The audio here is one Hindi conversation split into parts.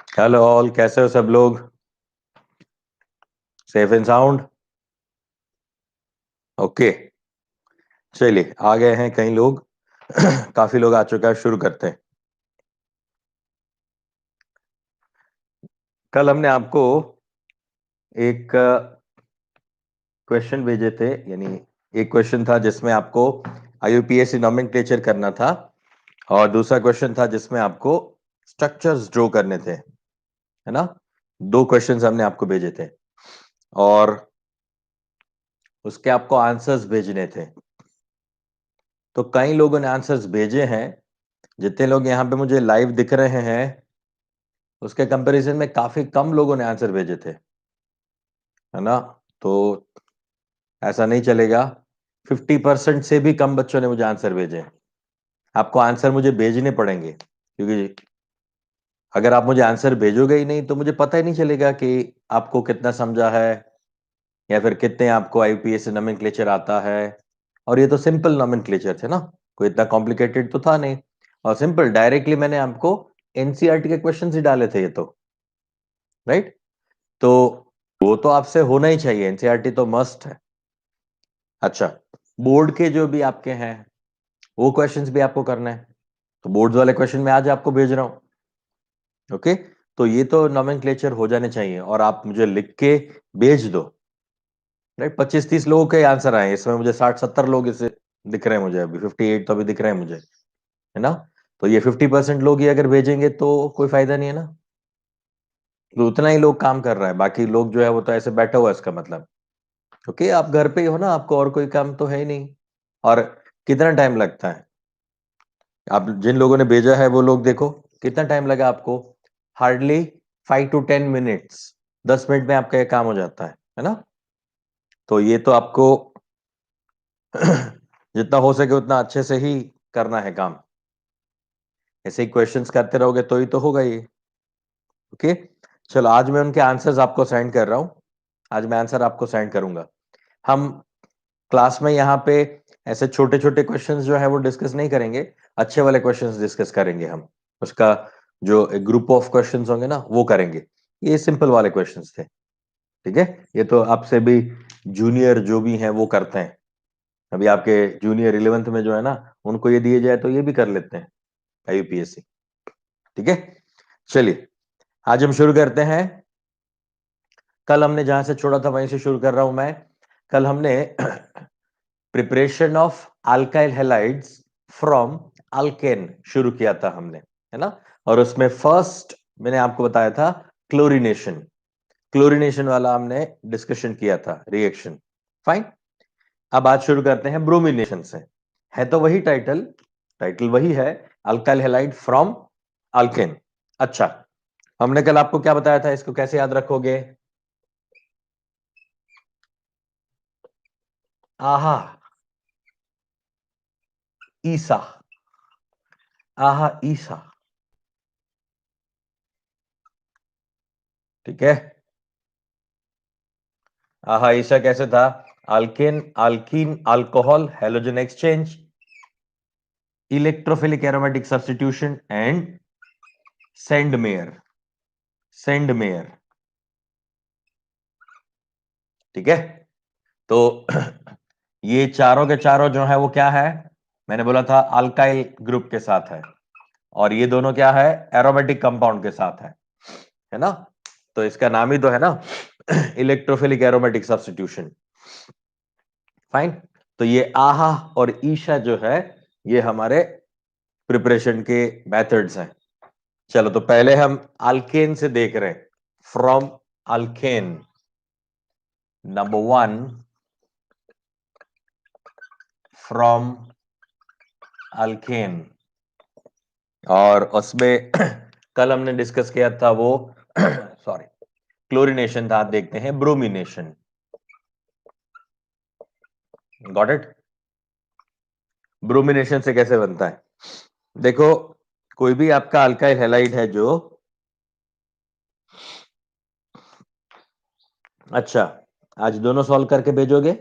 हेलो ऑल, कैसे हो सब लोग? Safe and sound? ओके, चलिए आ गए हैं कई लोग। काफी लोग आ चुका है, शुरू करते हैं। कल हमने आपको एक क्वेश्चन भेजे थे, यानी एक क्वेश्चन था जिसमें आपको आईयूपीएसी नोमेनक्लेचर करना था, और दूसरा क्वेश्चन था जिसमें आपको स्ट्रक्चर्स ड्रॉ करने थे, है ना? दो क्वेश्चंस हमने आपको भेजे थे और उसके आपको आंसर्स भेजने थे। तो कई लोगों ने आंसर्स भेजे हैं। जितने लोग यहाँ पे मुझे लाइव दिख रहे हैं उसके कंपैरिजन में काफी कम लोगों ने आंसर भेजे थे, है ना? तो ऐसा नहीं चलेगा। 50% से भी कम बच्चों ने मुझे आंसर भेजे। आपको आंसर मुझे भेजने पड़ेंगे, क्योंकि अगर आप मुझे आंसर भेजोगे ही नहीं तो मुझे पता ही नहीं चलेगा कि आपको कितना समझा है, या फिर कितने आपको आईपीएस नोमेनक्लेचर आता है। और ये तो सिंपल नोमेनक्लेचर थे ना, कोई इतना कॉम्प्लिकेटेड तो था नहीं, और सिंपल डायरेक्टली मैंने आपको एनसीईआरटी के क्वेश्चन ही डाले थे ये तो, राइट? तो वो तो आपसे होना ही चाहिए, एनसीईआरटी तो मस्ट है। अच्छा, बोर्ड के जो भी आपके हैं वो क्वेश्चंस भी आपको करना है, तो बोर्ड वाले क्वेश्चन मैं आज आपको भेज रहा हूं। ओके, तो ये तो नोमेनक्लेचर हो जाने चाहिए और आप मुझे लिख के भेज दो, राइट? 25-30 लोगों के आंसर आए इसमें, मुझे 60-70 लोग इसे दिख रहे हैं, मुझे अभी 58 तो अभी दिख रहे हैं मुझे, है ना? तो ये 50% लोग ही अगर भेजेंगे तो कोई फायदा नहीं है ना। तो उतना ही लोग काम कर रहा है, बाकी लोग जो है वो तो ऐसे बैठा हुआ है, इसका मतलब ओके आप घर पे ही हो ना, आपको और कोई काम तो है ही नहीं। और कितना टाइम लगता है? आप जिन लोगों ने भेजा है वो लोग देखो कितना टाइम लगा आपको। हार्डली 5 to 10 मिनट्स, 10 मिनट में आपका ये काम हो जाता है ना? तो ये तो आपको जितना हो सके उतना अच्छे से ही करना है काम। ऐसे ही क्वेश्चंस करते रहोगे तो ही तो होगा ये। ओके, चलो आज मैं उनके आंसर्स आपको सेंड कर रहा हूं। आज मैं आंसर आपको सेंड करूंगा। हम क्लास में यहाँ पे ऐसे छोटे छोटे क्वेश्चंस जो है वो डिस्कस नहीं करेंगे, अच्छे वाले क्वेश्चंस डिस्कस करेंगे हम। उसका जो एक ग्रुप ऑफ क्वेश्चंस होंगे ना वो करेंगे। ये सिंपल वाले क्वेश्चंस थे, ठीक है? ये तो आपसे भी जूनियर जो भी हैं वो करते हैं। अभी आपके जूनियर 11th में जो है ना, उनको ये दिए जाए तो ये भी कर लेते हैं आईयूपीएससी। ठीक है, चलिए आज हम शुरू करते हैं। कल हमने जहां से छोड़ा था वहीं से शुरू कर रहा हूं मैं। कल हमने preparation of alkyl halides from alkane शुरू किया था हमने, है ना? और उसमें फर्स्ट मैंने आपको बताया था क्लोरीनेशन। क्लोरीनेशन वाला हमने डिस्कशन किया था, रिएक्शन। फाइन, अब आज शुरू करते हैं ब्रोमिनेशन से। है तो वही टाइटल, टाइटल वही है, अल्काइल हैलाइड फ्रॉम अल्केन। अच्छा, हमने कल आपको क्या बताया था, इसको कैसे याद रखोगे? आहा, ईसा, आहा ईसा, ठीक है? आहा ईसा कैसे था? Alkane, alkyne, alcohol, halogen exchange, electrophilic aromatic substitution and Sandmeyer, Sandmeyer, ठीक है? तो ये चारों के चारों जो है वो क्या है? मैंने बोला था अल्काइल ग्रुप के साथ है, और ये दोनों क्या है? एरोमेटिक कंपाउंड के साथ है ना? तो इसका नाम ही तो है ना, इलेक्ट्रोफिलिक एरोमेटिक सब्स्टिट्यूशन। फाइन, तो ये आहा और ईशा जो है ये हमारे प्रिपरेशन के मेथड्स हैं। चलो, तो पहले हम अल्केन से देख रहे हैं। From alkane, number one, from alkane. और उसमें कल हमने डिस्कस किया था वो सॉरी क्लोरीनेशन था, देखते हैं ब्रोमिनेशन। Got it? ब्रोमिनेशन से कैसे बनता है? देखो, कोई भी आपका अल्काइल हैलाइड है जो, अच्छा आज दोनों सॉल्व करके भेजोगे?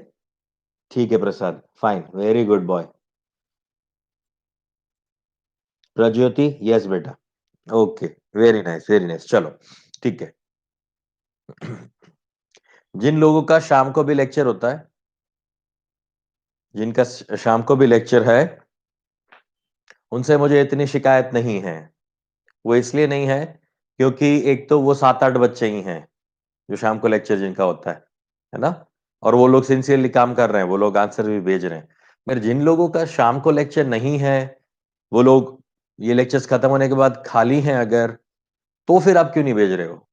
ठीक है Prasad, fine, very good boy. Prajyoti, yes बेटा, okay, very nice very nice. चलो ठीक है। जिन लोगों का शाम को भी लेक्चर होता है, जिनका शाम को भी लेक्चर है, उनसे मुझे इतनी शिकायत नहीं है। वो इसलिए नहीं है क्योंकि एक तो वो 7-8 बच्चे ही हैं जो शाम को लेक्चर जिनका होता है ना? और वो लोग सिंसियरली काम कर रहे हैं, वो लोग आंसर भी भेज रहे हैं। मगर जिन लोगों का शाम को लेक्चर नहीं है, वो लोग ये लेक्चर्स खत्म होने के बाद खाली हैं अगर, तो फिर आप क्यों नहीं भेज रहे हो?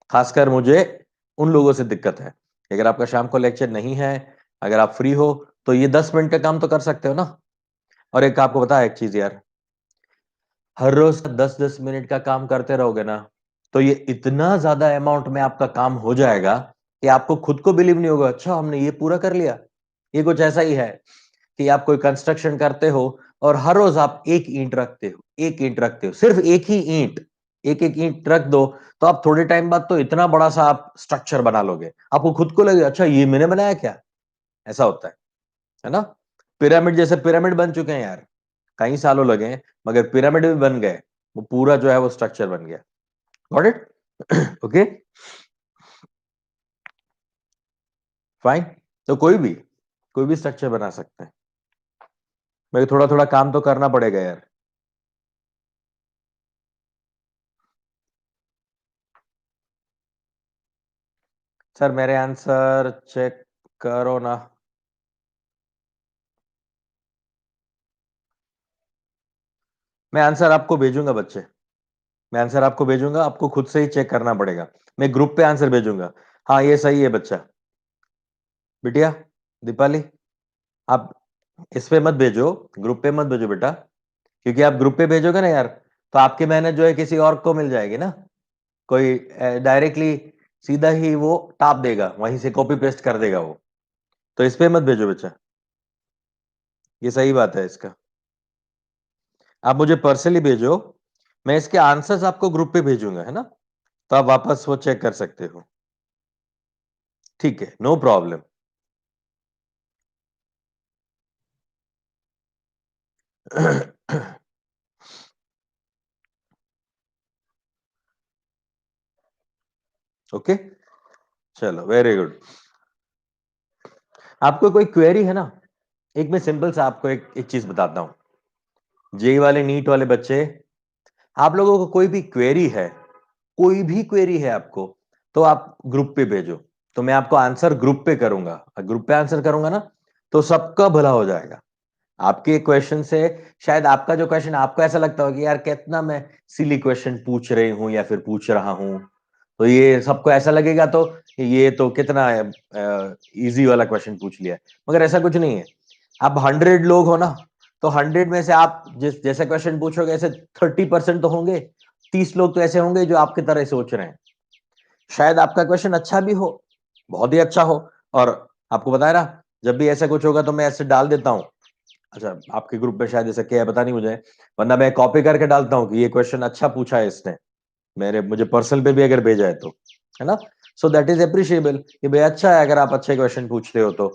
खासकर मुझे उन लोगों से दिक्कत है। अगर आपका शाम को लेक्चर नहीं है, अगर आप फ्री हो, तो ये 10 मिनट का काम तो कर सकते हो ना। और एक आपको पता है एक चीज यार, हर रोज 10-10 मिनट का काम करते रहोगे ना, तो ये इतना ज्यादा अमाउंट में आपका काम हो जाएगा कि आपको खुद को बिलीव नहीं होगा, अच्छा हमने ये पूरा कर लिया। ये कुछ ऐसा ही है कि आप कोई कंस्ट्रक्शन करते हो और हर रोज आप एक ईंट रखते हो, एक ईंट रखते हो, सिर्फ एक ही ईंट, एक एक ईंट रख दो, तो आप थोड़े टाइम बाद तो इतना बड़ा सा आप स्ट्रक्चर बना लोगे, आपको खुद को लगेगा अच्छा ये मैंने बनाया क्या। ऐसा होता है ना? पिरामिड जैसे पिरामिड बन चुके हैं यार, कई सालों लगे हैं, मगर पिरामिड भी बन गए, वो पूरा जो है वो स्ट्रक्चर बन गया। Got it? Okay fine. तो कोई भी स्ट्रक्चर बना सकते हैं, मगर थोड़ा थोड़ा काम तो करना पड़ेगा यार। सर मेरे आंसर चेक करो ना। मैं आंसर आपको भेजूंगा बच्चे, मैं आंसर आपको भेजूंगा, आपको खुद से ही चेक करना पड़ेगा। मैं ग्रुप पे आंसर भेजूंगा। हाँ ये सही है बच्चा। बिटिया दीपाली, आप इस पे मत भेजो, ग्रुप पे मत भेजो बेटा, क्योंकि आप ग्रुप पे भेजोगे ना यार, तो आपकी मेहनत जो है किसी और को मिल जाएगी ना। कोई डायरेक्टली सीधा ही वो टाप देगा, वहीं से कॉपी पेस्ट कर देगा वो। तो इस पे मत भेजो बच्चा, ये सही बात है इसका। आप मुझे पर्सनली भेजो, मैं इसके आंसर्स आपको ग्रुप पे भेजूंगा, है ना? तो आप वापस वो चेक कर सकते हो। ठीक है, नो प्रॉब्लम। ओके, चलो वेरी गुड। आपको कोई क्वेरी है ना? एक मैं सिंपल सा आपको एक चीज बताता हूं। जेई वाले नीट वाले बच्चे, आप लोगों को कोई भी क्वेरी है, कोई भी क्वेरी है आपको, तो आप ग्रुप पे भेजो, तो मैं आपको आंसर ग्रुप पे करूंगा। ग्रुप पे आंसर करूंगा ना, तो सबका भला हो जाएगा। आपके क्वेश्चन से शायद आपका जो क्वेश्चन आपको ऐसा लगता हो कि यार कितना मैं सिली क्वेश्चन पूछ रही हूं या फिर पूछ रहा हूं, तो ये सबको ऐसा लगेगा तो ये तो कितना इजी वाला क्वेश्चन पूछ लिया। मगर ऐसा कुछ नहीं है। आप 100 लोग हो ना, तो 100 में से आप जैसे क्वेश्चन पूछोगे ऐसे 30% तो होंगे, 30 लोग तो ऐसे होंगे जो आपकी तरह सोच रहे हैं। शायद आपका क्वेश्चन अच्छा भी हो, बहुत ही अच्छा हो, और आपको बताया ना, जब भी ऐसा कुछ होगा तो मैं ऐसे डाल देता हूँ। अच्छा आपके ग्रुप में शायद ऐसा क्या है पता नहीं मुझे, वरना मैं कॉपी करके डालता हूँ कि ये क्वेश्चन अच्छा पूछा है इसने, मेरे मुझे पर्सनल पे भी अगर भेजा है तो, है ना? सो दैट इज अप्रिशिएबल कि भाई अच्छा है अगर आप अच्छे क्वेश्चन पूछते हो तो।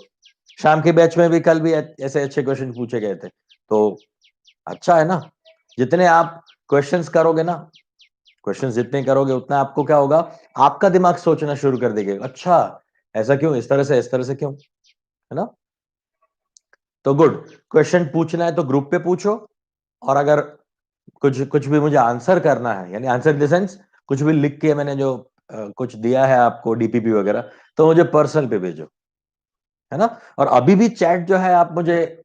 शाम के बैच में भी कल भी ऐसे अच्छे क्वेश्चन पूछे गए थे, तो अच्छा है ना। जितने आप क्वेश्चंस करोगे ना, क्वेश्चंस जितने करोगे उतना आपको क्या होगा, आपका दिमाग सोचना शुरू कर देगा, अच्छा ऐसा क्यों, इस तरह से क्यों, है ना? तो गुड, क्वेश्चन पूछना है तो ग्रुप पे पूछो, और अगर कुछ कुछ भी मुझे आंसर करना है, यानी आंसर इन द सेंस कुछ भी लिख के मैंने जो कुछ दिया है आपको डीपीपी वगैरह, तो मुझे पर्सनल पे भेजो, है ना? और अभी भी चैट जो है आप मुझे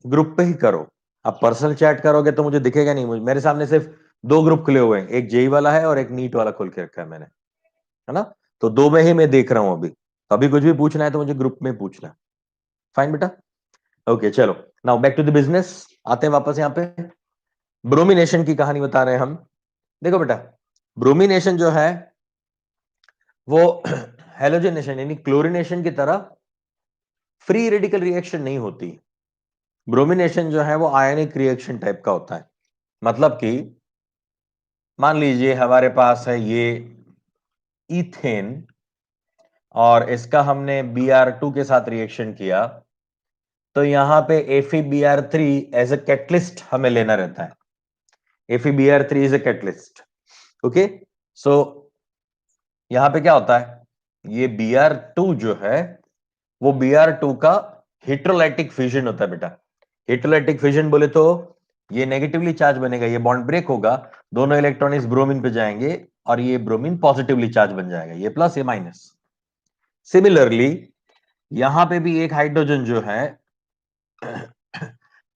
ग्रुप पे ही करो। आप पर्सनल चैट करोगे तो मुझे दिखेगा नहीं, मुझे मेरे सामने सिर्फ दो ग्रुप खुले हुए हैं, एक जेई वाला है और एक नीट वाला खोल के रखा है मैंने, है ना? तो दो में ही मैं देख रहा हूं अभी, तो अभी कुछ भी पूछना है तो मुझे ग्रुप में पूछना। फाइन बेटा। ओके चलो, now back to the business. आते हैं वापस यहाँ पे, ब्रोमिनेशन की कहानी बता रहे हैं हम। देखो बेटा, ब्रोमिनेशन जो है वो हेलोजनेशन यानी क्लोरीनेशन की तरह फ्री रेडिकल रिएक्शन नहीं होती। ब्रोमिनेशन जो है वो आयनिक रिएक्शन टाइप का होता है। मतलब कि मान लीजिए हमारे पास है ये इथेन, और इसका हमने Br2 के साथ रिएक्शन किया, तो यहां पे FeBr3 एज ए कैटलिस्ट हमें लेना रहता है। FeBr3 is a catalyst. Okay, so यहां पे क्या होता है, ये Br2 जो है वो Br2 का हेटेरोलाइटिक फ्यूजन होता है बेटा। हेटेरोलाइटिक फ्यूजन बोले तो ये नेगेटिवली चार्ज बनेगा, ये बॉन्ड ब्रेक होगा, दोनों इलेक्ट्रॉन इस ब्रोमीन पे जाएंगे और ये ब्रोमीन पॉजिटिवली चार्ज बन जाएगा, ये प्लस ये माइनस। सिमिलरली यहां पे भी एक हाइड्रोजन जो है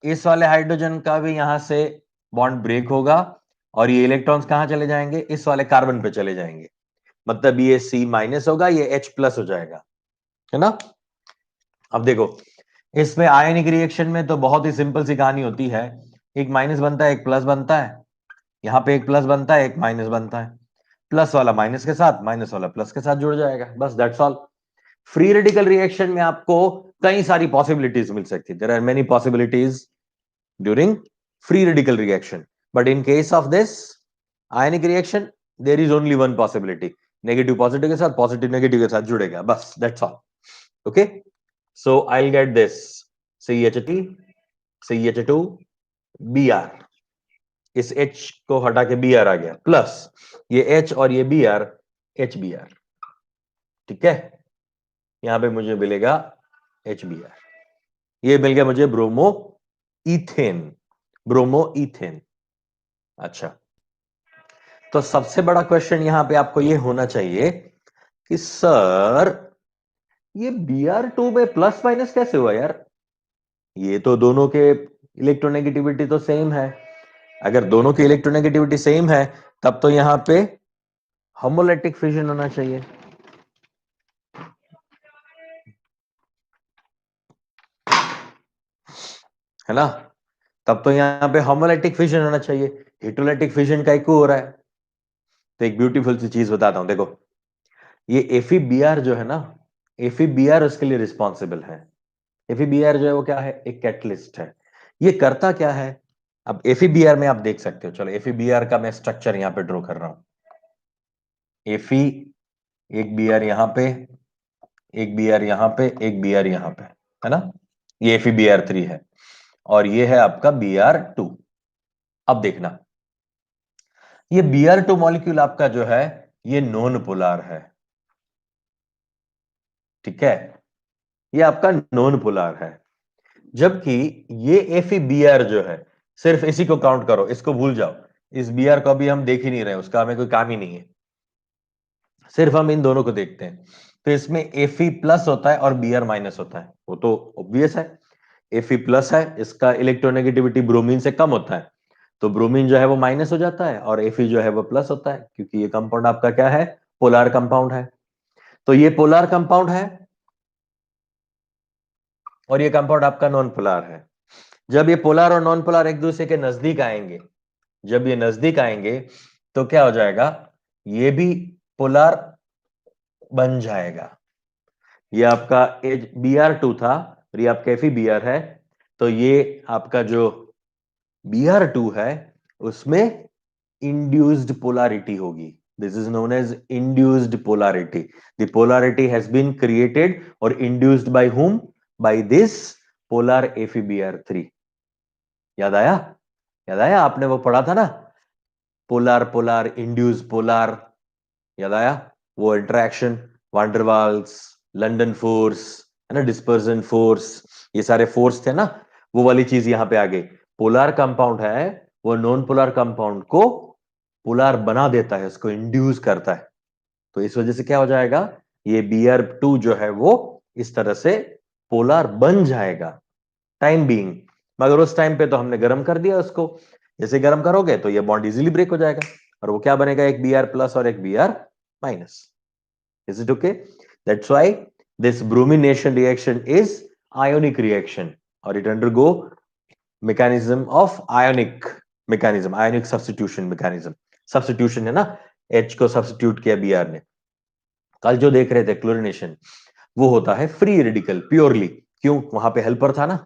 इस वाले हाइड्रोजन का भी यहां से बॉन्ड ब्रेक होगा और ये इलेक्ट्रॉन्स कहां चले जाएंगे, इस वाले कार्बन पे चले जाएंगे, मतलब ये C माइनस होगा, ये H प्लस हो जाएगा, है ना। अब देखो इसमें आयनिक रिएक्शन में तो बहुत ही सिंपल सी कहानी होती है, एक माइनस बनता है एक प्लस बनता है, यहां पे एक प्लस बनता है एक माइनस बनता है, प्लस वाला माइनस के साथ माइनस वाला प्लस के साथ जुड़ जाएगा, बस that's all. Free radical reaction में आपको कई सारी पॉसिबिलिटीज मिल सकती है, there are many possibilities during free radical reaction, but in case of this ionic reaction there is only one possibility, negative positive के साथ पॉजिटिव नेगेटिव के साथ जुड़ेगा, बस that's all. Okay, so I will get this CH3 CH2 Br, इस H को हटा के Br आ गया, प्लस ये H और ये Br HBr, ठीक है, यहां पे मुझे मिलेगा HBr, ये मिल गया मुझे ब्रोमो इथेन, ब्रोमो इथेन। अच्छा, तो सबसे बड़ा क्वेश्चन यहां पे आपको ये होना चाहिए कि सर ये Br2 में प्लस माइनस कैसे हुआ यार, ये तो दोनों के इलेक्ट्रोनेगेटिविटी तो सेम है, अगर दोनों की इलेक्ट्रोनेगेटिविटी सेम है तब तो यहां पे होमोलैटिक फिजन होना चाहिए, है ना, तब तो यहां पे होमोलैटिक फिजन होना चाहिए, हेटेरोलाइटिक फिजन का एक हो रहा है। तो एक ब्यूटीफुल सी चीज बताता हूं, देखो ये FeBr जो है ना, FeBr उसके लिए रिस्पॉन्सिबल है, FeBr जो है वो क्या है, एक कैटलिस्ट है, ये करता क्या है, अब FeBr में आप देख सकते हो, चलो FeBr का मैं स्ट्रक्चर यहां पे ड्रॉ कर रहा हूं, Fe एक Br यहां पे, एक Br यहां पे, एक Br यहां पे, है ना, ये FeBr3 है और ये है आपका Br2। अब देखना ये Br2 मॉलिक्यूल आपका जो है ये नॉन पोलर है, ठीक है, ये आपका नॉन पोलर है, जबकि ये FeBr जो है सिर्फ इसी को काउंट करो, इसको भूल जाओ, इस Br को अभी हम देख ही नहीं रहे, उसका हमें कोई काम ही नहीं है, सिर्फ हम इन दोनों को देखते हैं। तो इसमें Fe प्लस होता है और Br माइनस होता है, वो तो ऑब्वियस है, Fe प्लस है, इसका इलेक्ट्रोनेगेटिविटी ब्रोमीन से कम होता है, तो ब्रोमीन जो है वो माइनस हो जाता है और Fe जो है वो प्लस होता है, क्योंकि ये कंपाउंड आपका क्या है, पोलर कंपाउंड है। तो ये पोलर कंपाउंड है और ये कंपाउंड आपका नॉन पोलर है। जब ये पोलर और नॉन पोलर एक दूसरे के नजदीक आएंगे, जब ये नजदीक आएंगे तो क्या हो जाएगा, ये भी पोलर बन जाएगा, ये आपका Br2 था और ये आपका FeBr है, तो ये आपका जो Br2 है उसमें इंड्यूस्ड पोलैरिटी होगी, this is known as induced polarity, the polarity has been created और induced by whom, by this polar FeBr3। याद आया, याद आया, आपने वो पढ़ा था ना, पोलर पोलर इंड्यूस पोलर, याद आया वो इंटरेक्शन, वांडरवाल्स, लंदन फोर्स, है ना, डिस्पर्जन फोर्स, ये सारे फोर्स थे ना, वो वाली चीज यहां पे आ गई। पोलर कंपाउंड है वो नॉन पोलर कंपाउंड को पोलर बना देता है, उसको इंड्यूस करता है, तो इस वजह से क्या हो जाएगा, ये Br2 जो है वो इस तरह से पोलर बन जाएगा टाइम बीइंग, मगर उस टाइम पे तो हमने गर्म कर दिया उसको, जैसे गर्म करोगे तो ये बॉन्ड इजीली ब्रेक हो जाएगा और वो क्या बनेगा, एक Br प्लस और एक Br minus. Is it okay, that's why this bromination reaction is ionic reaction और it undergo mechanism of ionic mechanism, ionic substitution mechanism, substitution है ना, H को सब्स्टिट्यूट किया Br ने। कल जो देख रहे थे क्लोरिनेशन, वो होता है फ्री रेडिकल प्योरली, क्यों, वहां पे हेल्पर था ना,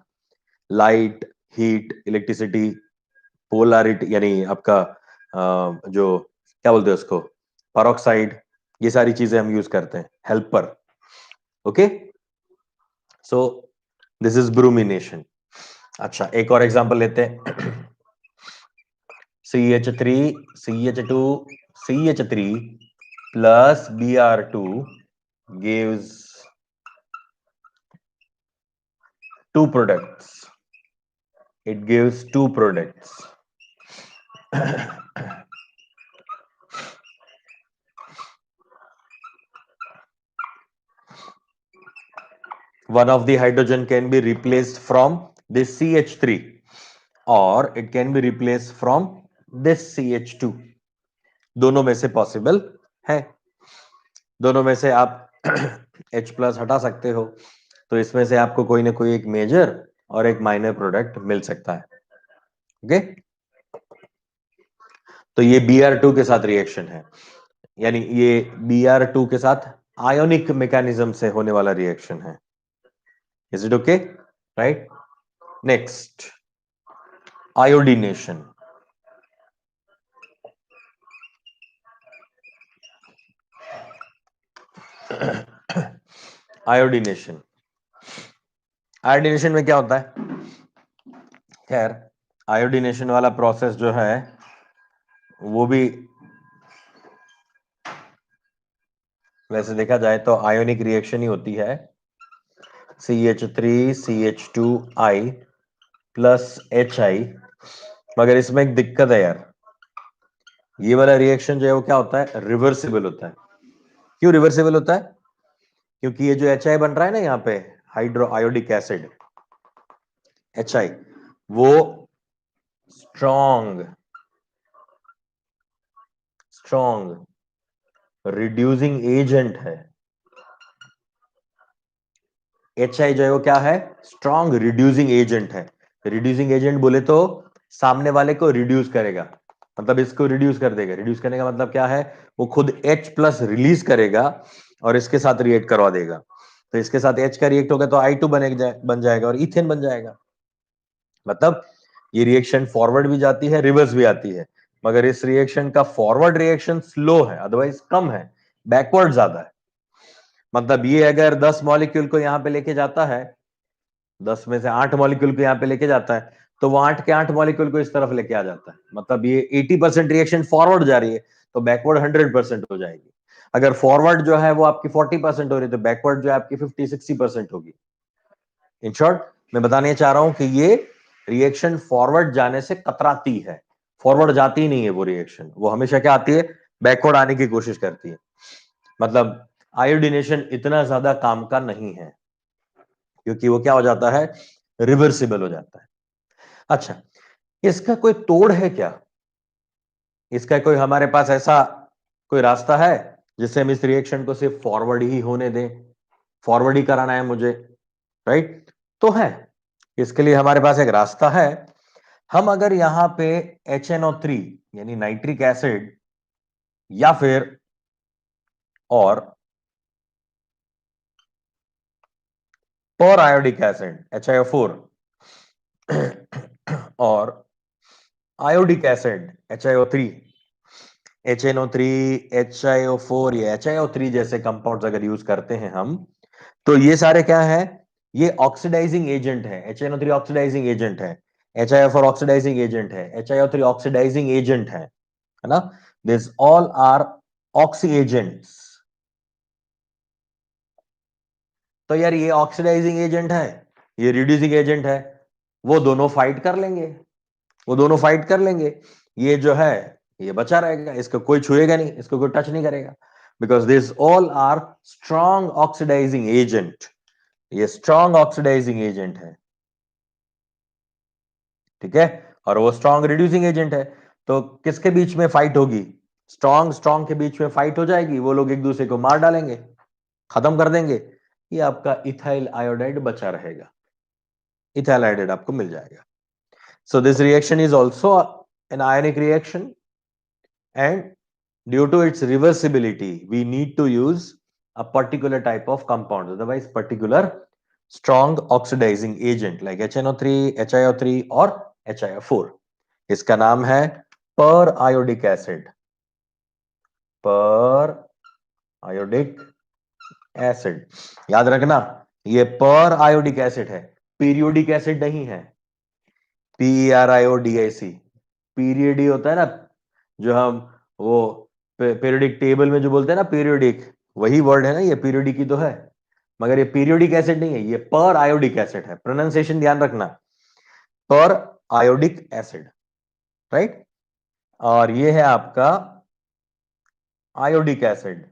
लाइट, हीट, इलेक्ट्रिसिटी, पोलैरिटी, यानी आपका जो क्या बोलते हैं उसको, पेरोक्साइड, ये सारी चीजें हम यूज करते हैं helper. Okay, so this is bromination. अच्छा, एक और एग्जांपल लेते हैं CH3 CH2 CH3 plus Br2 gives two products. It gives two products. One of the hydrogen can be replaced from this CH3 or it can be replaced from this CH2. दोनों में से पॉसिबल है, दोनों में से आप H प्लस हटा सकते हो, तो इसमें से आपको कोई ना कोई एक मेजर और एक माइनर प्रोडक्ट मिल सकता है। ओके, तो ये Br2 के साथ रिएक्शन है, यानी ये Br2 के साथ आयोनिक मैकेनिज्म से होने वाला रिएक्शन है। Is it okay? Right, next iodination. Iodination, iodination में क्या होता है? खैर, आयोडीनेशन वाला प्रोसेस जो है वो भी वैसे देखा जाए तो आयोनिक रिएक्शन ही होती है, CH3CH2I प्लस HI, मगर इसमें एक दिक्कत है यार, ये वाला रिएक्शन जो है वो क्या होता है? रिवर्सिबल होता है। क्यों रिवर्सिबल होता है? क्योंकि ये जो HI बन रहा है ना यहाँ पे, हाइड्रो आयोडिक एसिड HI, वो स्ट्रॉन्ग रिड्यूसिंग एजेंट है। HI जो है वो क्या है? स्ट्रॉन्ग रिड्यूसिंग एजेंट है। रिड्यूसिंग एजेंट बोले तो सामने वाले को रिड्यूस करेगा, मतलब इसको रिड्यूस कर देगा। रिड्यूस करने का मतलब क्या है? वो खुद H प्लस रिलीज करेगा और इसके साथ रिएक्ट करवा देगा। तो इसके साथ H का रिएक्ट होगा तो I2 बन जाएगा और इथेन बन जाएगा। मतलब ये रिएक्शन फॉरवर्ड भी जाती है, रिवर्स भी आती है, मगर इस रिएक्शन का फॉरवर्ड रिएक्शन स्लो है, अदरवाइज कम है, बैकवर्ड ज्यादा है। मतलब ये अगर 10 मॉलिक्यूल को यहां पे लेके जाता है, 10 में से 8 मॉलिक्यूल को यहां पे लेके जाता है, तो वो 8 के 8 मॉलिक्यूल को इस तरफ लेके आ जाता है। मतलब ये 80% रिएक्शन फॉरवर्ड जा रही है तो बैकवर्ड 100% हो जाएगी। अगर फॉरवर्ड जो है वो आपकी 40% हो रही है तो बैकवर्ड जो है आपकी 50-60% होगी। इन शॉर्ट मैं बताने चाह रहा हूं कि ये रिएक्शन फॉरवर्ड जाने से कतराती है, फॉरवर्ड जाती ही नहीं है वो रिएक्शन, वो हमेशा क्या आती है? बैकवर्ड आने की कोशिश करती है। मतलब आयोडीनेशन इतना ज्यादा काम का नहीं है क्योंकि वो क्या हो जाता है? रिवर्सिबल हो जाता है। अच्छा, इसका कोई तोड़ है क्या? इसका कोई हमारे पास ऐसा कोई रास्ता है जिससे हम इस रिएक्शन को सिर्फ फॉरवर्ड ही होने दें, फॉरवर्ड ही कराना है मुझे, राइट? तो है, इसके लिए हमारे पास एक रास्ता है। हम अगर यहां पे HNO3 यानी नाइट्रिक एसिड या फिर और पर आयोडिक एसिड HiO4 और iodic acid HiO3, HNO3 HiO4 या HiO3 जैसे कंपाउंड्स अगर यूज करते हैं हम, तो ये सारे क्या है? ये ऑक्सीडाइजिंग एजेंट है। HNO3 ऑक्सीडाइजिंग एजेंट है, HiO4 ऑक्सीडाइजिंग एजेंट है, HiO3 ऑक्सीडाइजिंग एजेंट है ना? This all are oxy agents. तो यार ये ऑक्सीडाइजिंग एजेंट है, ये रिड्यूसिंग एजेंट है, वो दोनों फाइट कर लेंगे, वो दोनों फाइट कर लेंगे। ये जो है ये बचा रहेगा, इसको कोई छुएगा नहीं, इसको कोई टच नहीं करेगा, because this all are strong oxidising agent. ये स्ट्रॉन्ग ऑक्सीडाइजिंग एजेंट है, ठीक है, और वो स्ट्रॉन्ग रिड्यूसिंग एजेंट है। तो किसके बीच में फाइट होगी? स्ट्रॉन्ग स्ट्रॉन्ग के बीच में फाइट हो जाएगी, वो लोग एक दूसरे को मार डालेंगे, खत्म कर देंगे। ये आपका इथाइल आयोडाइड बचा रहेगा, इथाइल आयोडाइड आपको मिल जाएगा। So this reaction is also an ionic reaction, and due to its reversibility we need to use a particular type of compound, otherwise particular strong oxidizing agent like HNO3 HiO3 और HiO4। इसका नाम है पर आयोडिक एसिड, पर आयोडिक एसिड। याद रखना ये पर आयोडिक एसिड है, पीरियोडिक एसिड नहीं है, PERIODIC, पीरियड ही होता है ना, जो हम वो पीरियोडिक टेबल में जो बोलते हैं ना पीरियोडिक, वही वर्ड है ना ये, पीरियोडिक ही तो है, मगर ये पीरियोडिक एसिड नहीं है, ये पर आयोडिक एसिड है, प्रोनाउंसिएशन ध्यान रखना, पर आयोडिक एसिड, राइट। और ये है आपका आयोडिक एसिड,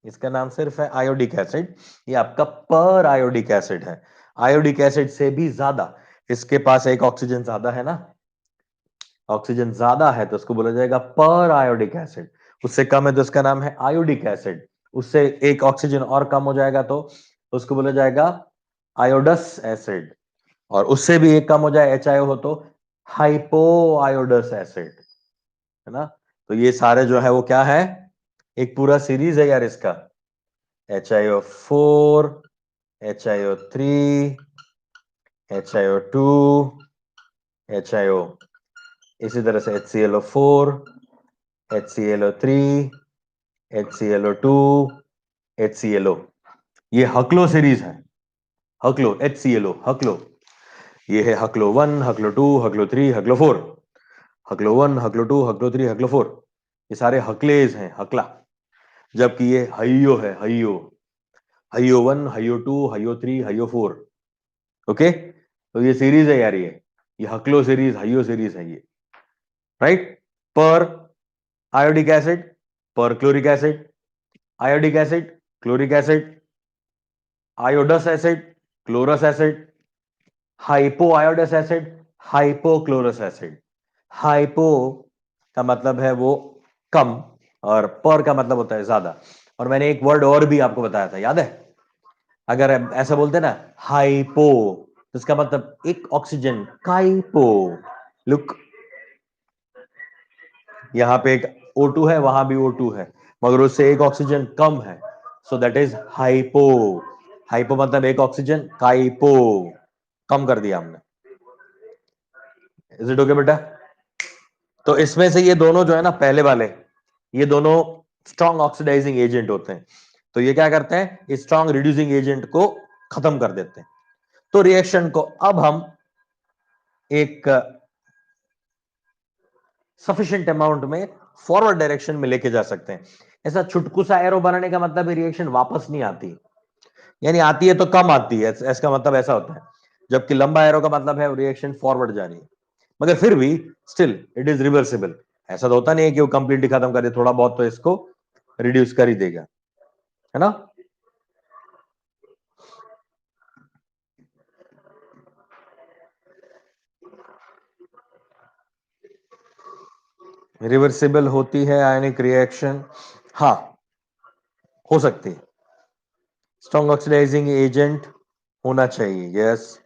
इसका नाम सिर्फ है आयोडिक एसिड, ये आपका पर आयोडिक एसिड है। आयोडिक एसिड से भी ज्यादा, इसके पास एक ऑक्सीजन ज्यादा है ना, ऑक्सीजन ज्यादा है तो उसको बोला जाएगा पर आयोडिक एसिड, उससे कम है तो उसका नाम है आयोडिक एसिड, उससे एक ऑक्सीजन और कम हो जाएगा तो उसको बोला जाएगा आयोडस एसिड, और उससे भी एक कम हो जाए HIO हो तो हाइपो आयोडस एसिड, है ना। तो ये सारे जो है वो क्या है, एक पूरा सीरीज है यार इसका, HIO4, HIO3, HIO2, HIO, इसी तरह से HClO4, HClO3, HClO2, HClO, ये हक्लो सीरीज है, हक्लो HClO, हक्लो, ये है हक्लो 1, हक्लो 2, हक्लो 3, हक्लो 4, हक्लो 1, हक्लो 2, हक्लो 3, हक्लो 4, ये सारे हक्लेज हैं, हकला, जबकि ये हाइयो है, हाइयो, हाइयो 1, हाइयो 2, हाइयो 3, हाइयो 4, ओके। तो ये सीरीज है यार, ये हक्लो सीरीज, हाइयो सीरीज है ये, right. Periodic acid, perchloric acid, iodic acid, chloric acid, iodous acid, chlorous acid, hypoiodous acid, hypochlorous acid. Hypo का मतलब है वो कम, और पर का मतलब होता है ज्यादा। और मैंने एक वर्ड और भी आपको बताया था, याद है, अगर ऐसा बोलते ना हाइपो, तो इसका मतलब एक ऑक्सीजन काइपो, लुक यहां पे एक O2 है, वहां भी O2 है, मगर उससे एक ऑक्सीजन कम है, so that is hypo. Hypo मतलब एक ऑक्सीजन, काइपो कम कर दिया हमने। इज इट ओके बेटा? तो इसमें से ये दोनों जो है ना पहले वाले, ये दोनों स्ट्रॉन्ग ऑक्सीडाइजिंग एजेंट होते हैं, तो ये क्या करते हैं, स्ट्रॉन्ग रिड्यूसिंग एजेंट को खत्म कर देते हैं। तो रिएक्शन को अब हम एक सफिशिएंट अमाउंट में फॉरवर्ड डायरेक्शन में लेके जा सकते हैं। ऐसा छुटकू सा एरो बनाने का मतलब रिएक्शन वापस नहीं आती, यानी आती है तो कम आती है, इसका मतलब ऐसा होता है, जबकि लंबा एरो का मतलब है रिएक्शन फॉरवर्ड जा रही है, मगर फिर भी स्टिल इट इज रिवर्सिबल। ऐसा तो होता नहीं है कि वो कंप्लीटली खत्म कर दे, थोड़ा बहुत तो इसको रिड्यूस कर ही देगा, है ना। रिवर्सिबल होती है आयनिक रिएक्शन, हाँ हो सकती है, स्ट्रॉन्ग ऑक्सीडाइजिंग एजेंट होना चाहिए, यस।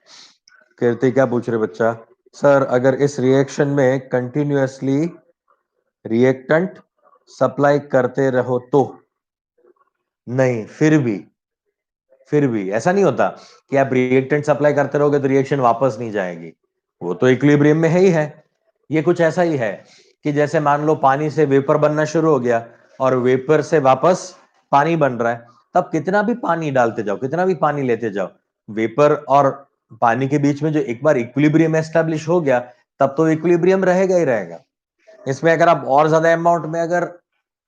कीर्ति क्या पूछ रहे बच्चा, सर अगर इस रिएक्शन में कंटिन्यूअसली रिएक्टेंट सप्लाई करते रहो तो? नहीं, फिर भी ऐसा नहीं होता कि आप रिएक्टेंट सप्लाई करते रहोगे तो रिएक्शन वापस नहीं जाएगी, वो तो इक्विलिब्रियम में ही है। ये कुछ ऐसा ही है कि जैसे मान लो पानी से वेपर बनना शुरू हो गया और वेपर से वापस पानी बन रहा है, तब कितना भी पानी डालते जाओ, कितना भी पानी लेते जाओ, वेपर और पानी के बीच में जो एक बार इक्विलिब्रियम एस्टेब्लिश हो गया, तब तो इक्विलिब्रियम रहेगा ही रहेगा। इसमें अगर आप और ज्यादा अमाउंट में अगर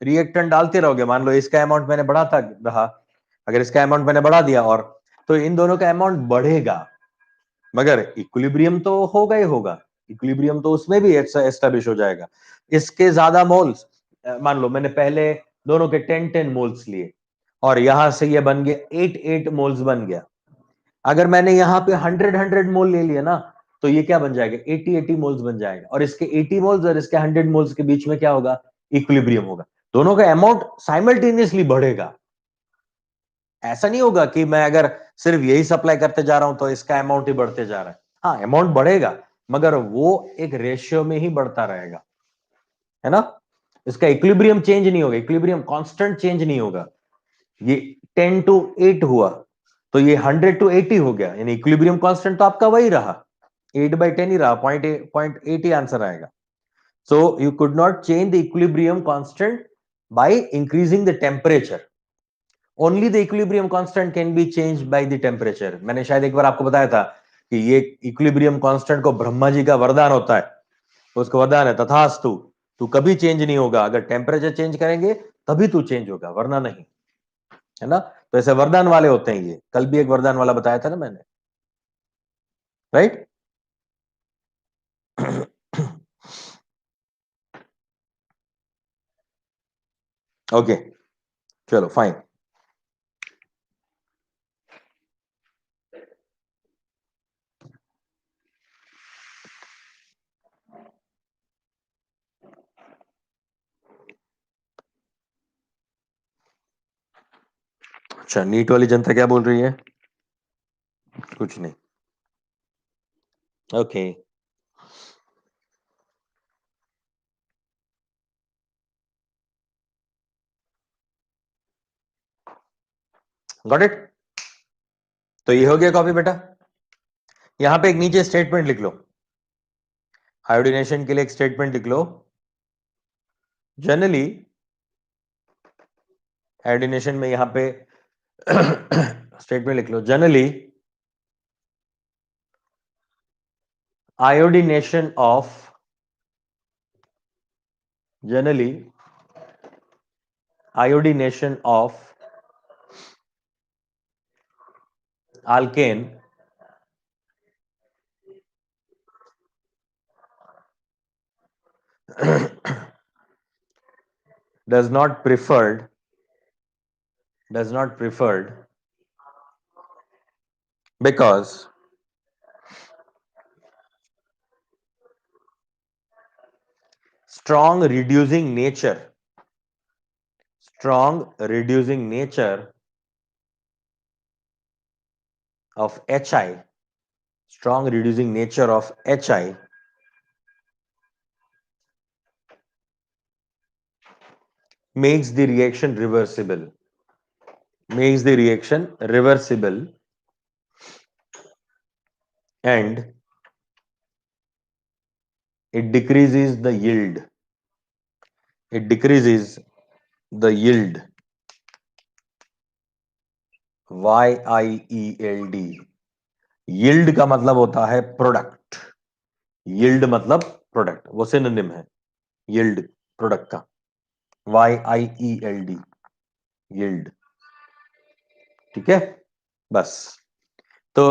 रिएक्टेंट डालते रहोगे, मान लो इसका अमाउंट मैंने बढ़ाता रहा, अगर इसका अमाउंट मैंने बढ़ा दिया, और तो इन दोनों का अमाउंट बढ़ेगा, मगर इक्विलिब्रियम तो होगा ही होगा, इक्विलिब्रियम तो उसमें भी एस्टेब्लिश हो जाएगा। इसके ज्यादा मोल्स, मान लो मैंने पहले दोनों के 10-10 मोल्स लिए और यहां से ये बन गया 8-8 मोल्स बन गया, अगर मैंने यहाँ पे 100-100 मोल ले लिया ना, तो ये क्या बन जाएगा, 80-80 मोल्स बन जाएगा, और इसके 80 मोल्स और इसके 100 मोल्स के बीच में क्या होगा, इक्विलिब्रियम होगा, दोनों का अमाउंट साइमल्टेनियसली बढ़ेगा। ऐसा नहीं होगा कि मैं अगर सिर्फ यही सप्लाई करते जा रहा हूं तो इसका अमाउंट ही बढ़ते जा रहा है, हाँ अमाउंट बढ़ेगा, मगर वो एक रेशियो में ही बढ़ता रहेगा, है ना। इसका इक्विलिब्रियम चेंज नहीं होगा, इक्विलिब्रियम कांस्टेंट चेंज नहीं होगा। ये 10-8 हुआ तो ये 100-80 हो गया, यानी इक्विलिब्रियम कांस्टेंट तो आपका वही रहा, 8/10 ही रहा, 0.8 ही आंसर आएगा। So you could not change the equilibrium constant by increasing the temperature, only the equilibrium constant can be change by the temperature. मैंने शायद एक बार आपको बताया था कि ये इक्विलिब्रियम कांस्टेंट को ब्रह्मा जी का वरदान होता है, उसका वरदान है तथास्तु, तू कभी चेंज नहीं होगा, अगर टेम्परेचर चेंज करेंगे तभी तू चेंज होगा, वरना नहीं, है ना। तो ऐसे वरदान वाले होते हैं ये, कल भी एक वरदान वाला बताया था ना मैंने, राइट। ओके, चलो फाइन। अच्छा, नीट वाली जनता क्या बोल रही है? कुछ नहीं। Okay, got it. तो ये हो गया कॉपी बेटा। यहां पे एक नीचे स्टेटमेंट लिख लो, आयोडीनेशन के लिए एक स्टेटमेंट लिख लो। जनरली आयोडीनेशन में यहां पे स्टेटमेंट लिख लो, generally iodination of generally iodination of alkane does not preferred because strong reducing nature of HI, strong reducing nature of HI makes the reaction reversible, and it decreases the yield, YIELD। yield का मतलब होता है प्रोडक्ट, yield मतलब प्रोडक्ट, वो सिनोनिम है yield प्रोडक्ट का, YIELD, yield। ठीक है, बस। तो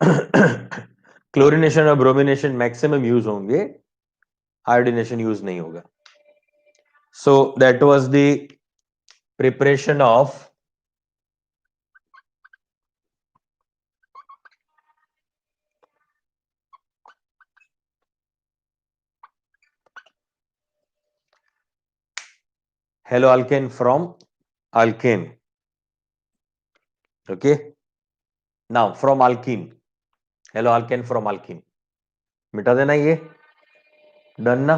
क्लोरिनेशन और ब्रोमिनेशन मैक्सिमम यूज होंगे, आयोडीनेशन यूज नहीं होगा। So that was the preparation of haloalkane from alkane। okay, now from alkene, haloalkane from alkene, मिटा देना ये, डन ना।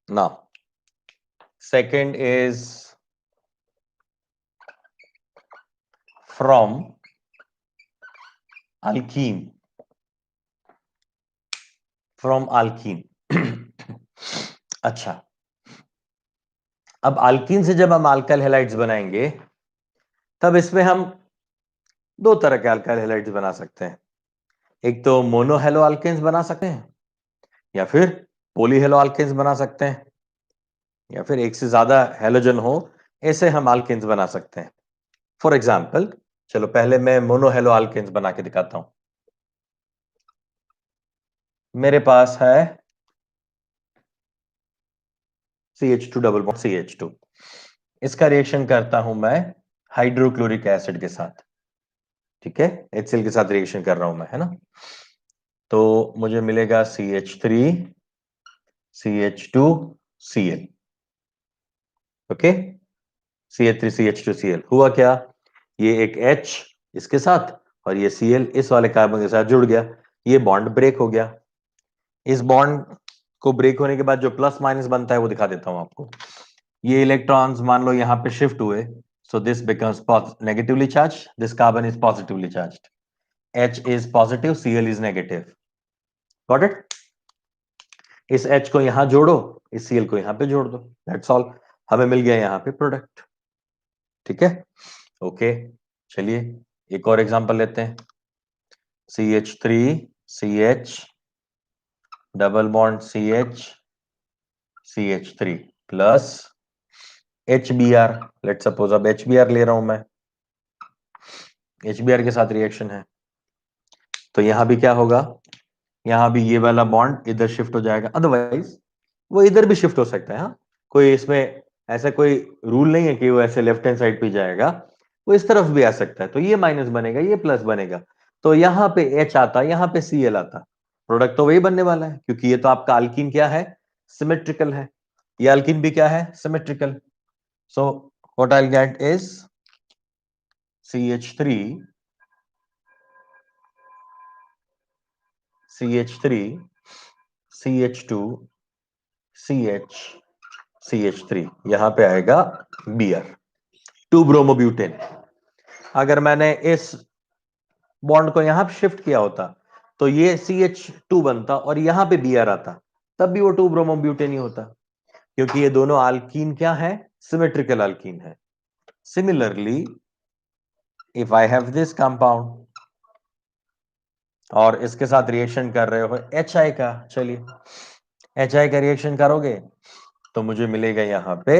now second is from alkene, अच्छा, अब अल्कीन से जब हम अल्काइल हैलाइड्स बनाएंगे तब इसमें हम दो तरह के अल्काइल हैलाइड्स बना सकते हैं, एक तो मोनो हेलो अल्केन्स बना सकते हैं, या फिर पोली हेलो अल्केन्स बना सकते हैं, या फिर एक से ज्यादा हेलोजन हो ऐसे हम अल्केन्स बना सकते हैं। फॉर एग्जाम्पल, चलो पहले मैं मोनो हेलो अल्केन्स बना के दिखाता हूं। मेरे पास है CH2 डबल बॉन्ड CH2, इसका रिएक्शन करता हूं मैं हाइड्रोक्लोरिक एसिड के साथ, ठीक है, HCl के साथ रिएक्शन कर रहा हूं मैं, है ना। तो मुझे मिलेगा CH3 CH2Cl, okay, CH3 CH2Cl। हुआ क्या, ये एक H इसके साथ और ये Cl इस वाले कार्बन के साथ जुड़ गया, ये बॉन्ड ब्रेक हो गया। इस बॉन्ड को ब्रेक होने के बाद जो प्लस माइनस बनता है वो दिखा देता हूं आपको। ये इलेक्ट्रॉन्स मान लो यहां पे शिफ्ट हुए, so this becomes negatively charge, this carbon is positively charge, H is positive, Cl is negative, got it. इस H को यहां जोड़ो, इस Cl को यहां पे जोड़ दो, दैट्स ऑल, हमें मिल गया यहां पे प्रोडक्ट, ठीक है, ओके। चलिए एक और एग्जांपल लेते हैं, CH3 CH double bond CH CH3 plus HBr, let suppose अब HBr ले रहा हूं मैं, HBr के साथ रिएक्शन है, तो यहां भी क्या होगा, यहां भी ये वाला बॉन्ड इधर शिफ्ट हो जाएगा, अदरवाइज वो इधर भी शिफ्ट हो सकता है, हाँ, कोई इसमें ऐसा कोई रूल नहीं है कि वो ऐसे लेफ्ट हैंड साइड पे जाएगा, वो इस तरफ भी आ सकता है, तो ये माइनस बनेगा, ये प्लस बनेगा, तो यहां पे H आता, यहां पे Cl आता, प्रोडक्ट तो वही बनने वाला है, क्योंकि ये तो आपका अल्कीन क्या है, सिमेट्रिकल है, ये अल्कीन भी क्या है, symmetrical. So what I get is CH3 CH3 CH2 CH CH3, यहां पे आएगा Br, 2 ब्रोमोब्यूटेन। अगर मैंने इस बॉन्ड को यहां पे शिफ्ट किया होता तो ये CH2 बनता और यहां पे Br आता, तब भी वो 2 ब्रोमोब्यूटेन ही होता, क्योंकि ये दोनों अल्कीन क्या है, सिमेट्रिकल अल्कीन है। Similarly if I have this compound और इसके साथ रिएक्शन कर रहे हो HI का, चलिए HI का रिएक्शन करोगे तो मुझे मिलेगा यहां पे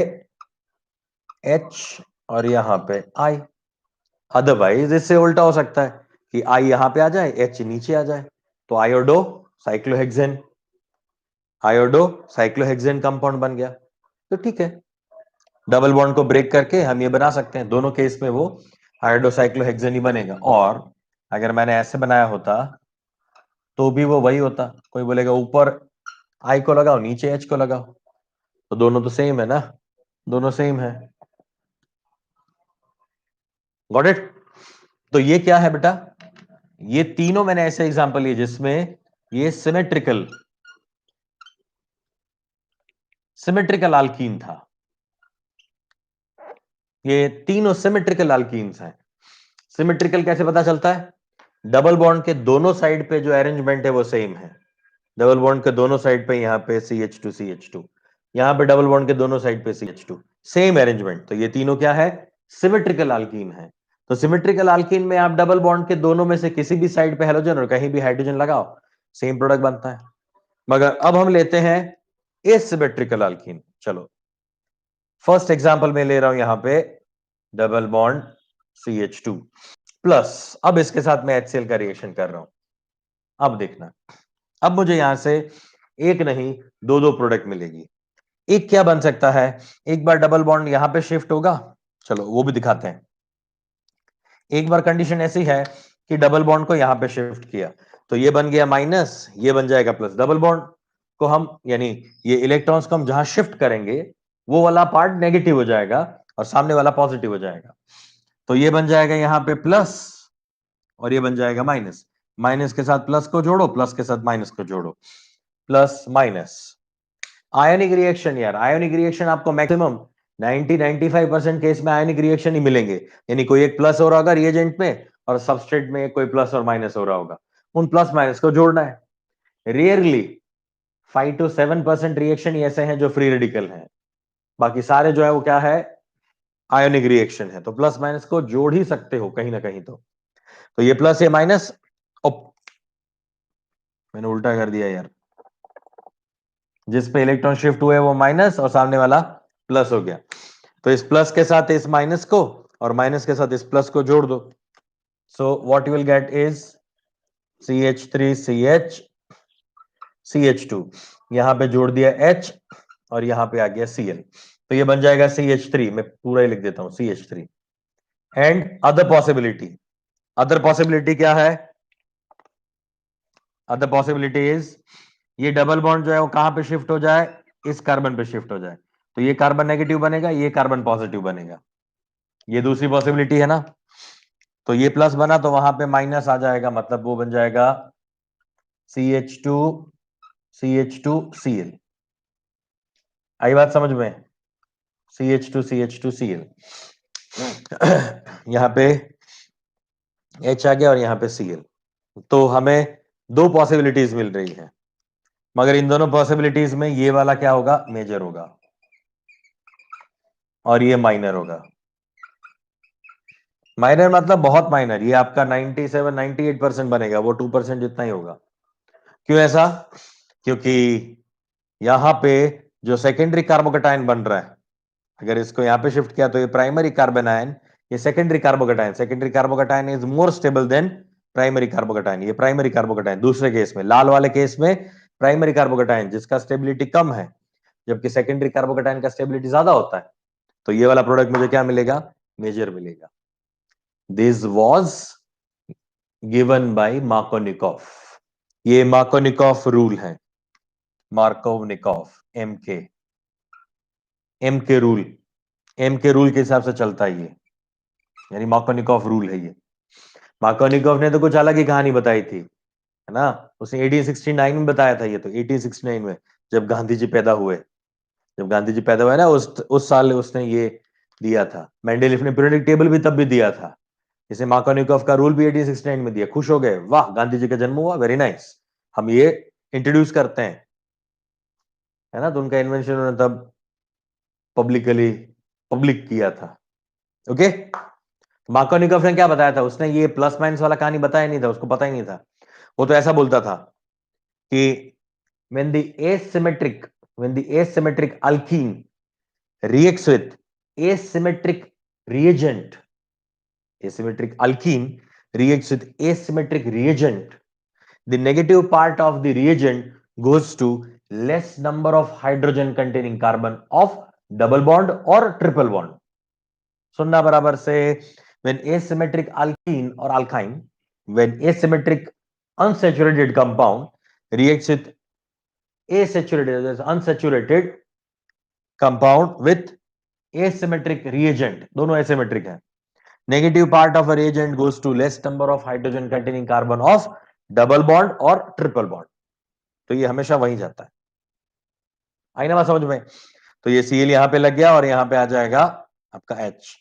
H और यहां पे I, अदरवाइज इससे उल्टा हो सकता है कि I यहां पे आ जाए, H नीचे आ जाए, तो iodo cyclohexane, iodo cyclohexane compound बन गया, तो ठीक है, डबल बॉन्ड को ब्रेक करके हम ये बना सकते हैं, दोनों केस में वो आयोडो साइक्लोहेक्सेन ही बनेगा। और अगर मैंने ऐसे बनाया होता तो भी वो वही होता, कोई बोलेगा ऊपर I को लगाओ नीचे H को लगाओ, तो दोनों तो सेम है ना, दोनों सेम है, गॉट इट। तो ये क्या है बेटा, ये तीनों मैंने ऐसे एग्जांपल लिए जिसमें ये सिमेट्रिकल सिमेट्रिकल अल्कीन था, ये तीनों सिमेट्रिकल अल्कीन्स हैं। सिमेट्रिकल कैसे पता चलता है, डबल बॉन्ड के दोनों साइड पे जो अरेंजमेंट है वो सेम है, डबल बॉन्ड के दोनों साइड पे यहाँ पे CH2 CH2, यहाँ पे डबल बॉन्ड के दोनों साइड पे CH2, सेम अरेंजमेंट, तो ये तीनों क्या है, सिमेट्रिकल अल्कीन है। तो सिमेट्रिकल अल्कीन में आप डबल बॉन्ड के दोनों में से किसी भी साइड पे हेलोजन और कहीं भी हाइड्रोजन लगाओ, सेम प्रोडक्ट बनता है। मगर अब हम लेते हैं एसिमेट्रिकल अल्कीन, चलो फर्स्ट एग्जांपल में ले रहा हूं यहां पे डबल बॉन्ड CH2 प्लस, अब इसके साथ मैं HCl का रिएक्शन कर रहा हूं, अब देखना, अब मुझे यहां से एक नहीं दो दो प्रोडक्ट मिलेगी। एक क्या बन सकता है, एक बार डबल बॉन्ड यहां पे शिफ्ट होगा, चलो वो भी दिखाते हैं। एक बार कंडीशन ऐसी है कि डबल बॉन्ड को यहां पे शिफ्ट किया तो ये बन गया माइनस, ये बन जाएगा प्लस, डबल बॉन्ड को हम यानी ये इलेक्ट्रॉन्स को हम जहां शिफ्ट करेंगे वो वाला पार्ट नेगेटिव हो जाएगा और सामने वाला पॉजिटिव हो जाएगा, तो ये बन जाएगा यहां पे प्लस और ये बन जाएगा माइनस, माइनस के साथ प्लस को जोड़ो, प्लस के साथ माइनस को जोड़ो, प्लस माइनस। आयोनिक रिएक्शन यार, आयोनिक रिएक्शन आपको मैक्सिमम 90-95% केस में आयोनिक रिएक्शन ही मिलेंगे, यानी कोई एक प्लस हो रहा होगा रिएजेंट में और सबस्ट्रेट में कोई प्लस और माइनस हो रहा होगा, उन प्लस माइनस को जोड़ना है। रेयरली 5-7% रिएक्शन ही ऐसे हैं जो फ्री रेडिकल हैं, बाकी सारे जो है वो क्या है, आयोनिक रिएक्शन है, तो प्लस माइनस को जोड़ ही सकते हो कहीं ना कहीं, तो ये प्लस ये माइनस, मैंने उल्टा कर दिया यार, जिस पे इलेक्ट्रॉन शिफ्ट हुए वो माइनस और सामने वाला प्लस हो गया, तो इस प्लस के साथ इस माइनस को और माइनस के साथ इस प्लस को जोड़ दो, so what you will get is CH3CH CH2, यहां पे जोड़ दिया H और यहां पे आ गया Cl, तो ये बन जाएगा CH3, मैं पूरा ही लिख देता हूं CH3। एंड अदर पॉसिबिलिटी क्या है? अदर पॉसिबिलिटी इज ये डबल बॉन्ड जो है वो कहां पे शिफ्ट हो जाए? इस कार्बन पे शिफ्ट हो जाए, तो ये कार्बन नेगेटिव बनेगा, ये कार्बन पॉजिटिव बनेगा। ये दूसरी पॉसिबिलिटी है ना। तो ये प्लस बना तो वहां पे माइनस आ जाएगा, मतलब वो बन जाएगा CH2 CH2Cl। आई बात समझ में? CH2 CH2Cl। यहां पे H आ गया और यहां पे Cl। तो हमें दो पॉसिबिलिटीज मिल रही है, मगर इन दोनों पॉसिबिलिटीज में ये वाला क्या होगा? मेजर होगा, और ये माइनर होगा। माइनर मतलब बहुत माइनर, ये आपका 97-98% बनेगा, वो 2% जितना ही होगा। क्यों ऐसा? क्योंकि यहां पे जो सेकेंडरी कार्बोकेटायन बन रहा है, अगर इसको यहां पे शिफ्ट किया तो ये प्राइमरी कार्बन आयन, ये secondary carbocation is more stable then primary carbocation. ये प्राइमरी कार्बोकेटायन दूसरे केस में, लाल वाले केस में प्राइमरी कार्बोकेटायन जिसका स्टेबिलिटी कम है, जबकि सेकेंडरी कार्बोकेटायन का स्टेबिलिटी ज्यादा होता है। तो ये वाला प्रोडक्ट मुझे क्या मिलेगा? मेजर मिलेगा। This was given by Markovnikov. ये मार्कोनिकॉफ रूल है, मार्कोनिकॉफ एम के रूल, एम के रूल के हिसाब से चलता है ये, यानी मार्कोनिकॉफ रूल है ये। मार्कोनिकॉफ ने तो कुछ अलग ही कहानी बताई थी, है ना। उसने 1869 में बताया था ये, तो 1869 में जब गांधी जी पैदा हुए, जब गांधी जी पैदा हुए ना, उस साल उसने ये दिया था। मेंडेलीफ ने पीरियोडिक टेबल भी तब भी दिया था। इसे मार्कोनिकॉफ का रूल भी 1869 में दिया। खुश हो गए, वाह गांधी जी का जन्म हुआ, वेरी नाइस, हम ये इंट्रोड्यूस करते हैं, है ना। तो उनका इन्वेंशन उन्होंने तब पब्लिकली पब्लिक किया था। ओके, मार्कोनिकॉफ ने क्या बताया था? उसने ये प्लस माइनस वाला कहानी बताया नहीं था, उसको पता ही नहीं था। वो तो ऐसा बोलता था कि when the asymmetric when the asymmetric alkene reacts with asymmetric reagent, asymmetric alkene reacts with asymmetric reagent, the negative part of the reagent goes to less number of hydrogen containing carbon of double bond or triple bond. सुनना बराबर से, when asymmetric alkene or alkyne, when asymmetric unsaturated compound reacts with asaturated unsaturated compound with asymmetric reagent, दोनों asymmetric है, negative part of a reagent goes to less number of hydrogen containing carbon of double bond or triple bond। तो ये हमेशा वहीं जाता है। आई ना बात समझ में? तो ये Cl यहां पे लग गया और यहां पे आ जाएगा आपका H।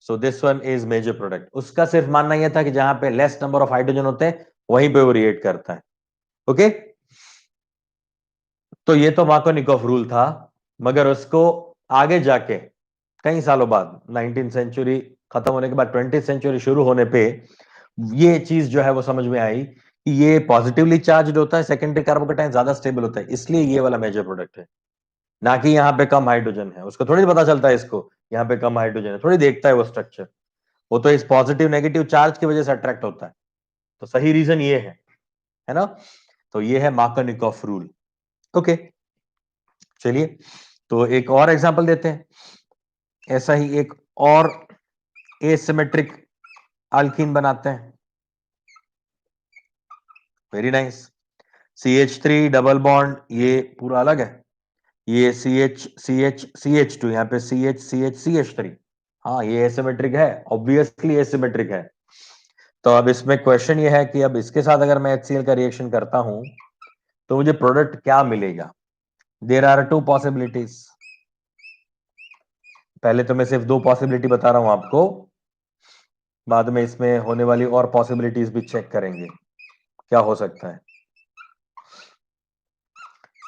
So this one is major product. उसका सिर्फ मानना यह था कि जहां पे लेस नंबर ऑफ हाइड्रोजन होते हैं वहीं पे वो रिएक्ट करता है। ओके, तो ये तो मार्कोनिकॉफ रूल था, मगर उसको आगे जाके कई सालों बाद, 19th सेंचुरी खत्म होने के बाद 20th सेंचुरी शुरू होने पे ये चीज जो है वो समझ में आई कि ये पॉजिटिवली चार्ज होता है, सेकेंडरी कार्बोकेटायन ज्यादा स्टेबल होता है, इसलिए ये वाला मेजर प्रोडक्ट है। ना कि यहाँ पे कम हाइड्रोजन है, उसको थोड़ी पता चलता है इसको यहाँ पे कम हाइड्रोजन है, थोड़ी देखता है वो स्ट्रक्चर, वो तो इस पॉजिटिव नेगेटिव चार्ज की वजह से अट्रैक्ट होता है। तो सही रीजन ये है ना। तो ये है मार्कोनिकॉफ रूल। ओके, चलिए तो एक और एग्जांपल देते हैं। ऐसा ही एक और एसिमेट्रिक अल्कीन बनाते हैं। Very nice. CH3 double bond, ये पूरा अलग है, ये CH यहाँ पे CH CH CH3। हाँ ये एसिमेट्रिक है, ऑब्वियसली एसिमेट्रिक है। तो अब इसमें क्वेश्चन ये है कि अब इसके साथ अगर मैं HCl का रिएक्शन करता हूं तो मुझे प्रोडक्ट क्या मिलेगा? There are two possibilities. पहले तो मैं सिर्फ दो पॉसिबिलिटी बता रहा हूं आपको, बाद में इसमें होने वाली और पॉसिबिलिटीज भी चेक करेंगे क्या हो सकता है।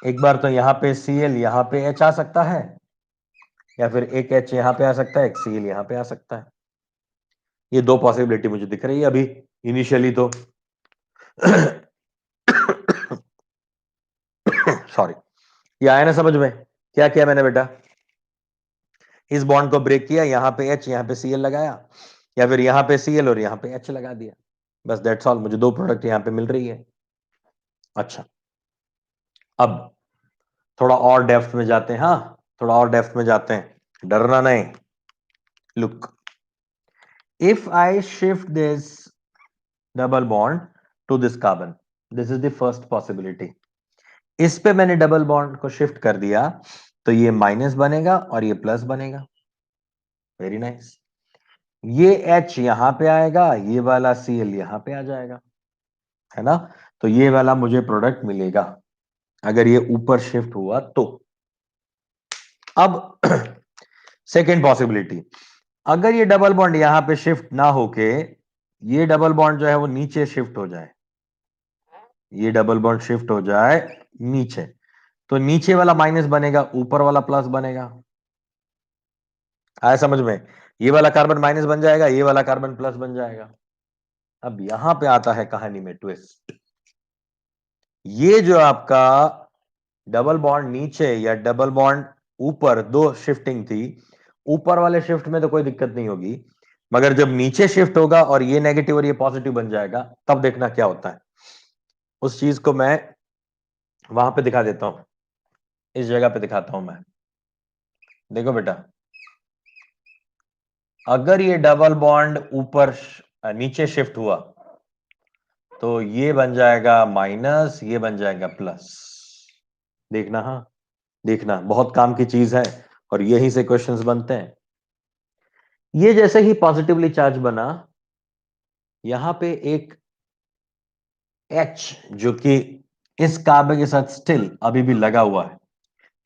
एक बार तो यहाँ पे Cl यहाँ पे H आ सकता है, या फिर एक H यहाँ पे आ सकता है, एक Cl यहाँ पे आ सकता है। ये दो पॉसिबिलिटी मुझे दिख रही है अभी इनिशियली तो। सॉरी, ये आया ना समझ में? क्या किया मैंने बेटा? इस बॉन्ड को ब्रेक किया, यहाँ पे H यहाँ पे Cl लगाया, या फिर यहाँ पे Cl और यहाँ पे H लगा दिया, बस दैट्स ऑल। मुझे दो प्रोडक्ट यहाँ पे मिल रही है। अच्छा, अब थोड़ा और डेप्थ में जाते हैं। हाँ, थोड़ा और डेप्थ में जाते हैं। डरना नहीं। Look, if I shift this double bond to this carbon, this is the first possibility. इस पे मैंने डबल बॉन्ड को शिफ्ट कर दिया तो ये माइनस बनेगा और ये प्लस बनेगा। Very nice. ये H यहां पे आएगा, ये वाला Cl यहां पे आ जाएगा, है ना। तो ये वाला मुझे प्रोडक्ट मिलेगा अगर ये ऊपर शिफ्ट हुआ तो। अब सेकेंड पॉसिबिलिटी, अगर ये डबल बॉन्ड यहां पे शिफ्ट ना होके ये डबल बॉन्ड जो है वो नीचे शिफ्ट हो जाए, ये डबल बॉन्ड शिफ्ट हो जाए नीचे, तो नीचे वाला माइनस बनेगा, ऊपर वाला प्लस बनेगा। आया समझ में? ये वाला कार्बन माइनस बन जाएगा, ये वाला कार्बन प्लस बन जाएगा। अब यहां पे आता है कहानी में ट्विस्ट। ये जो आपका डबल बॉन्ड नीचे या डबल बॉन्ड ऊपर, दो शिफ्टिंग थी, ऊपर वाले शिफ्ट में तो कोई दिक्कत नहीं होगी, मगर जब नीचे शिफ्ट होगा और ये नेगेटिव और ये पॉजिटिव बन जाएगा, तब देखना क्या होता है। उस चीज को मैं वहां पे दिखा देता हूं, इस जगह पे दिखाता हूं मैं। देखो बेटा, अगर ये डबल बॉन्ड ऊपर नीचे शिफ्ट हुआ तो ये बन जाएगा माइनस, ये बन जाएगा प्लस। देखना, हाँ देखना, बहुत काम की चीज है और यहीं से क्वेश्चंस बनते हैं। ये जैसे ही पॉजिटिवली चार्ज बना, यहां पे एक H जो कि इस कार्बन के साथ स्टिल अभी भी लगा हुआ है,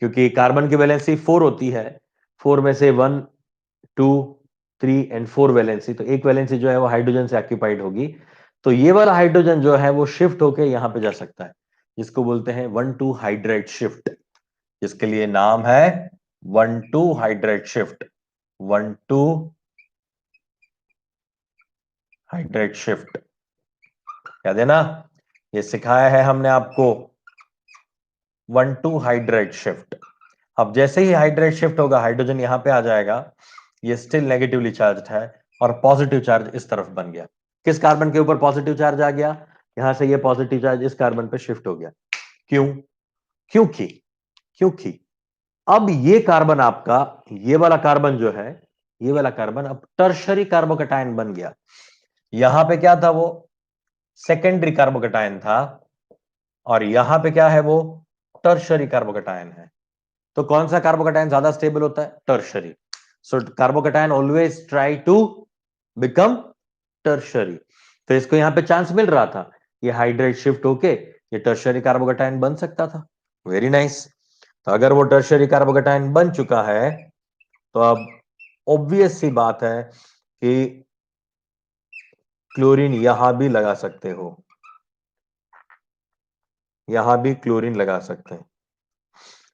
क्योंकि कार्बन की वैलेंसी 4 होती है, 4 में से 1 2 3 एंड 4 वैलेंसी, तो एक वैलेंसी जो है वो हाइड्रोजन से ऑक्यूपाइड होगी। तो ये वाला हाइड्रोजन जो है वो शिफ्ट होके यहां पे जा सकता है, जिसको बोलते हैं 1,2 हाइड्रेट शिफ्ट, जिसके लिए नाम है 1,2 हाइड्रेट शिफ्ट। 1,2 हाइड्रेट शिफ्ट, याद है ना, ये सिखाया है हमने आपको 1,2 हाइड्रेट शिफ्ट। अब जैसे ही हाइड्रेट शिफ्ट होगा, हाइड्रोजन यहां पे आ जाएगा, ये स्टिल नेगेटिवली चार्ज है और पॉजिटिव चार्ज इस तरफ बन गया। किस कार्बन के ऊपर पॉजिटिव चार्ज आ गया? यहां से ये पॉजिटिव चार्ज इस कार्बन पे शिफ्ट हो गया। क्यों? क्योंकि क्योंकि अब ये कार्बन आपका, ये वाला कार्बन जो है, ये वाला कार्बन अब टर्शरी कार्बोकैटायन बन गया। यहां पे क्या था? वो सेकेंडरी कार्बोकैटायन था, और यहां पे क्या है? वो टर्शरी कार्बोकैटायन है। तो कौन सा कार्बोकैटायन ज्यादा स्टेबल होता है? Tertiary. So carbocation always try to become tertiary. तो इसको यहां पे चांस मिल रहा था, ये हाइड्रेट शिफ्ट होके ये टर्शरी कार्बोकैटायन बन सकता था। Very nice. तो अगर वो टर्शरी कार्बोकैटायन बन चुका है, तो अब ऑब्वियस सी बात है कि क्लोरीन यहां भी लगा सकते हो, यहां भी क्लोरीन लगा सकते हैं।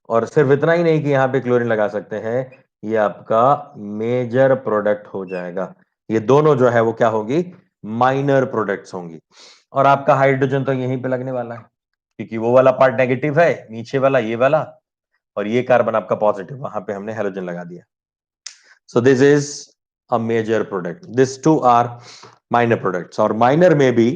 और सिर्फ इतना ही नहीं कि यहां पे क्लोरीन लगा सकते हैं, ये आपका मेजर प्रोडक्ट हो जाएगा। ये दोनों जो है वो क्या होगी? माइनर प्रोडक्ट्स होंगी। और आपका हाइड्रोजन तो यहीं पे लगने वाला है, क्योंकि वो वाला पार्ट नेगेटिव है, नीचे वाला ये वाला, और ये कार्बन आपका पॉजिटिव, वहां पे हमने हेलोजन लगा दिया। So this is a major product, this two are minor products. और माइनर में भी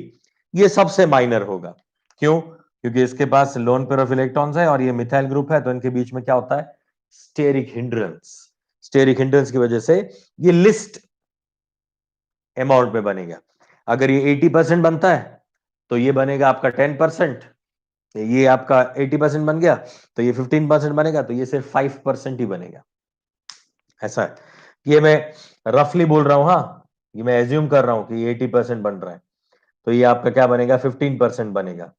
ये सबसे माइनर होगा। क्यों? क्योंकि इसके पास लोन पेयर ऑफ इलेक्ट्रॉन्स है और ये मिथाइल ग्रुप है, तो इनके बीच में क्या होता है? Steric hindrance. स्टेरिक हिंड्रेंस की वजह से ये लिस्ट अमाउंट में बनेगा। अगर ये 80% बनता है तो ये बनेगा आपका 10%, ये आपका 80% बन गया तो ये 15% बनेगा, तो ये सिर्फ 5% ही बनेगा। ऐसा है। ये मैं रफली बोल रहा हूं, हाँ, ये मैं एज्यूम कर रहा हूं कि 80% बन रहा है, तो ये आपका क्या बनेगा? 15% बनेगा।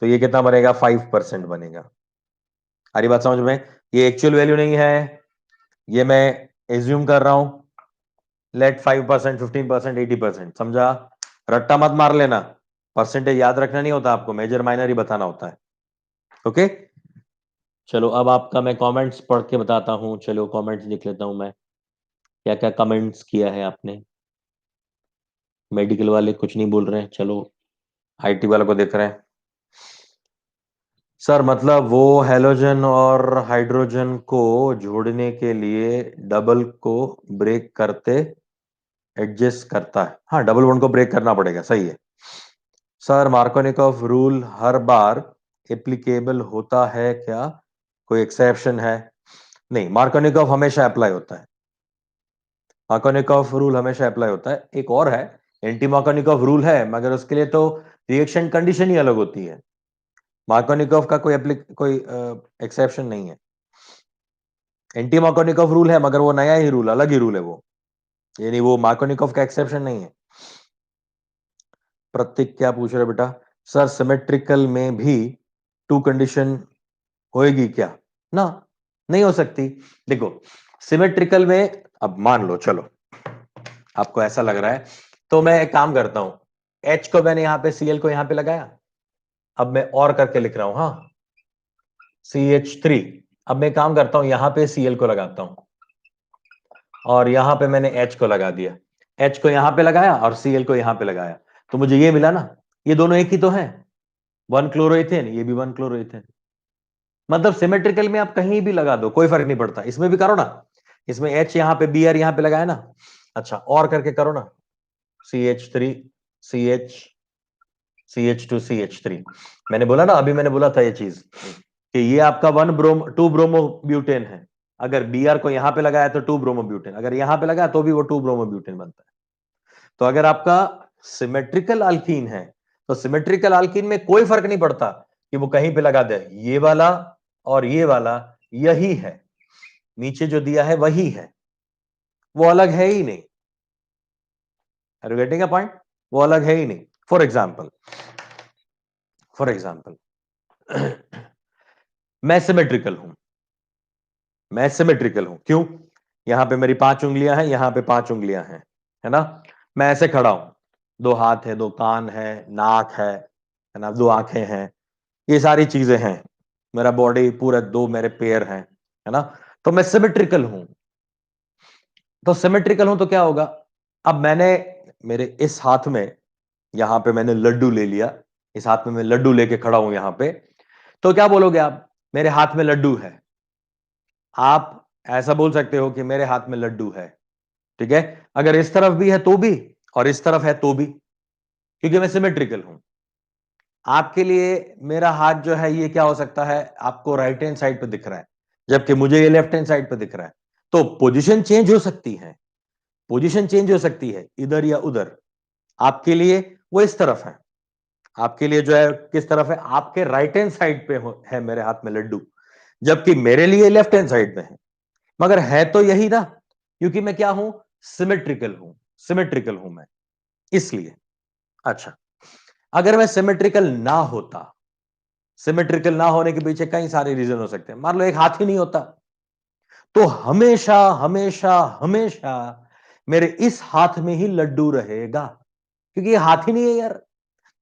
तो ये कितना बनेगा? 5% बनेगा। सारी बात समझ में? ये एक्चुअल वैल्यू नहीं है, ये मैं एज्यूम कर रहा हूं। लेट 5%, 15%, 80%, समझा? रट्टा मत मार लेना, परसेंटेज याद रखना नहीं होता आपको, मेजर माइनर ही बताना होता है। ओके, चलो अब आपका मैं कमेंट्स पढ़ के बताता हूं। चलो कमेंट्स लिख लेता हूं मैं, क्या क्या कमेंट्स किया है आपने। मेडिकल वाले कुछ नहीं बोल रहे हैं, चलो आईटी वालों को देख रहे हैं। सर मतलब वो हेलोजन और हाइड्रोजन को जोड़ने के लिए डबल को ब्रेक करते एडजस्ट करता है। हाँ, डबल बॉन्ड को ब्रेक करना पड़ेगा, सही है। सर मार्कोनिकॉफ रूल हर बार एप्लीकेबल होता है क्या? कोई एक्सेप्शन है? नहीं, मार्कोनिकॉफ हमेशा अप्लाई होता है, मार्कोनिकॉफ रूल हमेशा अप्लाई होता है। एक और है, एंटी मार्कोनिकॉफ रूल है, मगर उसके लिए तो रिएक्शन कंडीशन ही अलग होती है। मार्कोनिकॉफ का कोई एक्सेप्शन नहीं है। एंटी मार्कोनिकॉफ रूल है, मगर वो नया ही रूल, अलग ही रूल है वो, यानी वो मार्कोनिकॉफ का एक्सेप्शन नहीं है। प्रतीक क्या पूछ रहे बेटा? सर सिमेट्रिकल में भी टू कंडीशन होएगी क्या? ना, नहीं हो सकती। देखो सिमेट्रिकल में, अब मान लो, चलो आपको ऐसा लग रहा है, तो मैं एक काम करता हूं, H को मैंने यहां पे Cl को यहां पे लगाया, अब मैं और करके लिख रहा हूं, हाँ CH3। अब मैं काम करता हूं, यहां पे Cl को लगाता हूं, और यहां पे मैंने H को लगा दिया, H को यहां पे लगाया और Cl को यहां पे लगाया, तो मुझे ये मिला ना, ये दोनों एक ही तो है, 1 क्लोरोइथेन, ये भी 1 क्लोरोइथेन। मतलब सिमेट्रिकल में आप कहीं भी लगा दो, कोई फर्क नहीं पड़ता। इसमें भी करो ना, इसमें H यहां पे, Br यहां पे लगाया ना, अच्छा और करके करो ना, CH3 CH CH2 CH3। मैंने बोला ना, अभी मैंने बोला था ये चीज कि ये आपका 2 ब्रोमो ब्यूटेन है। अगर Br को यहां पे लगाया तो 2 ब्रोमो ब्यूटेन, अगर यहां पे लगाया तो भी वो 2 ब्रोमो ब्यूटेन बनता है। तो अगर आपका सिमेट्रिकल अल्कीन है, तो सिमेट्रिकल अल्कीन में कोई फर्क नहीं पड़ता कि वो कहीं पे लगा दे, ये वाला और ये वाला यही है, नीचे जो दिया है वही है, वो अलग है ही नहीं। Are you getting a point? वो अलग है ही नहीं। फॉर एग्जाम्पल मैं सिमेट्रिकल हूं, मैं सिमेट्रिकल हूं, क्यों? यहां पे मेरी 5 उंगलियां हैं, यहां पे 5 उंगलियां हैं, है ना? मैं ऐसे खड़ा हूं, 2 हाथ है, 2 कान है, नाक है ना, 2 आंखें हैं, ये सारी चीजें हैं, मेरा बॉडी पूरा, 2 मेरे पैर हैं, है ना? तो मैं सिमेट्रिकल हूं। तो सिमेट्रिकल हूं तो क्या होगा? अब मैंने मेरे इस हाथ में, यहां पे मैंने लड्डू ले लिया, इस हाथ में मैं लड्डू लेके खड़ा हूं यहां पे, तो क्या बोलोगे आप? मेरे हाथ में लड्डू है। आप ऐसा बोल सकते हो कि मेरे हाथ में लड्डू है, ठीक है? अगर इस तरफ भी है तो भी, और इस तरफ है तो भी, क्योंकि मैं सिमेट्रिकल हूं। आपके लिए मेरा हाथ जो है ये क्या हो सकता है? आपको राइट हैंड साइड पे दिख रहा है, जबकि मुझे ये लेफ्ट हैंड साइड पे दिख रहा है। तो पोजीशन चेंज हो सकती है, पोजीशन चेंज हो सकती है इधर या उधर। आपके लिए वो इस तरफ है, आपके लिए जो है किस तरफ है? आपके राइट हैंड साइड पे है मेरे हाथ में लड्डू, जबकि मेरे लिए लेफ्ट हैंड साइड पे है। मगर है तो यही ना, क्योंकि मैं क्या हूं? सिमेट्रिकल हूं, सिमेट्रिकल हूं मैं, इसलिए। अच्छा, अगर मैं सिमेट्रिकल ना होता, सिमेट्रिकल ना होने के पीछे कई सारे रीजन हो सकते हैं। मान लो एक हाथ ही नहीं होता, तो हमेशा हमेशा हमेशा मेरे इस हाथ में ही लड्डू रहेगा, क्योंकि ये हाथ ही नहीं है यार,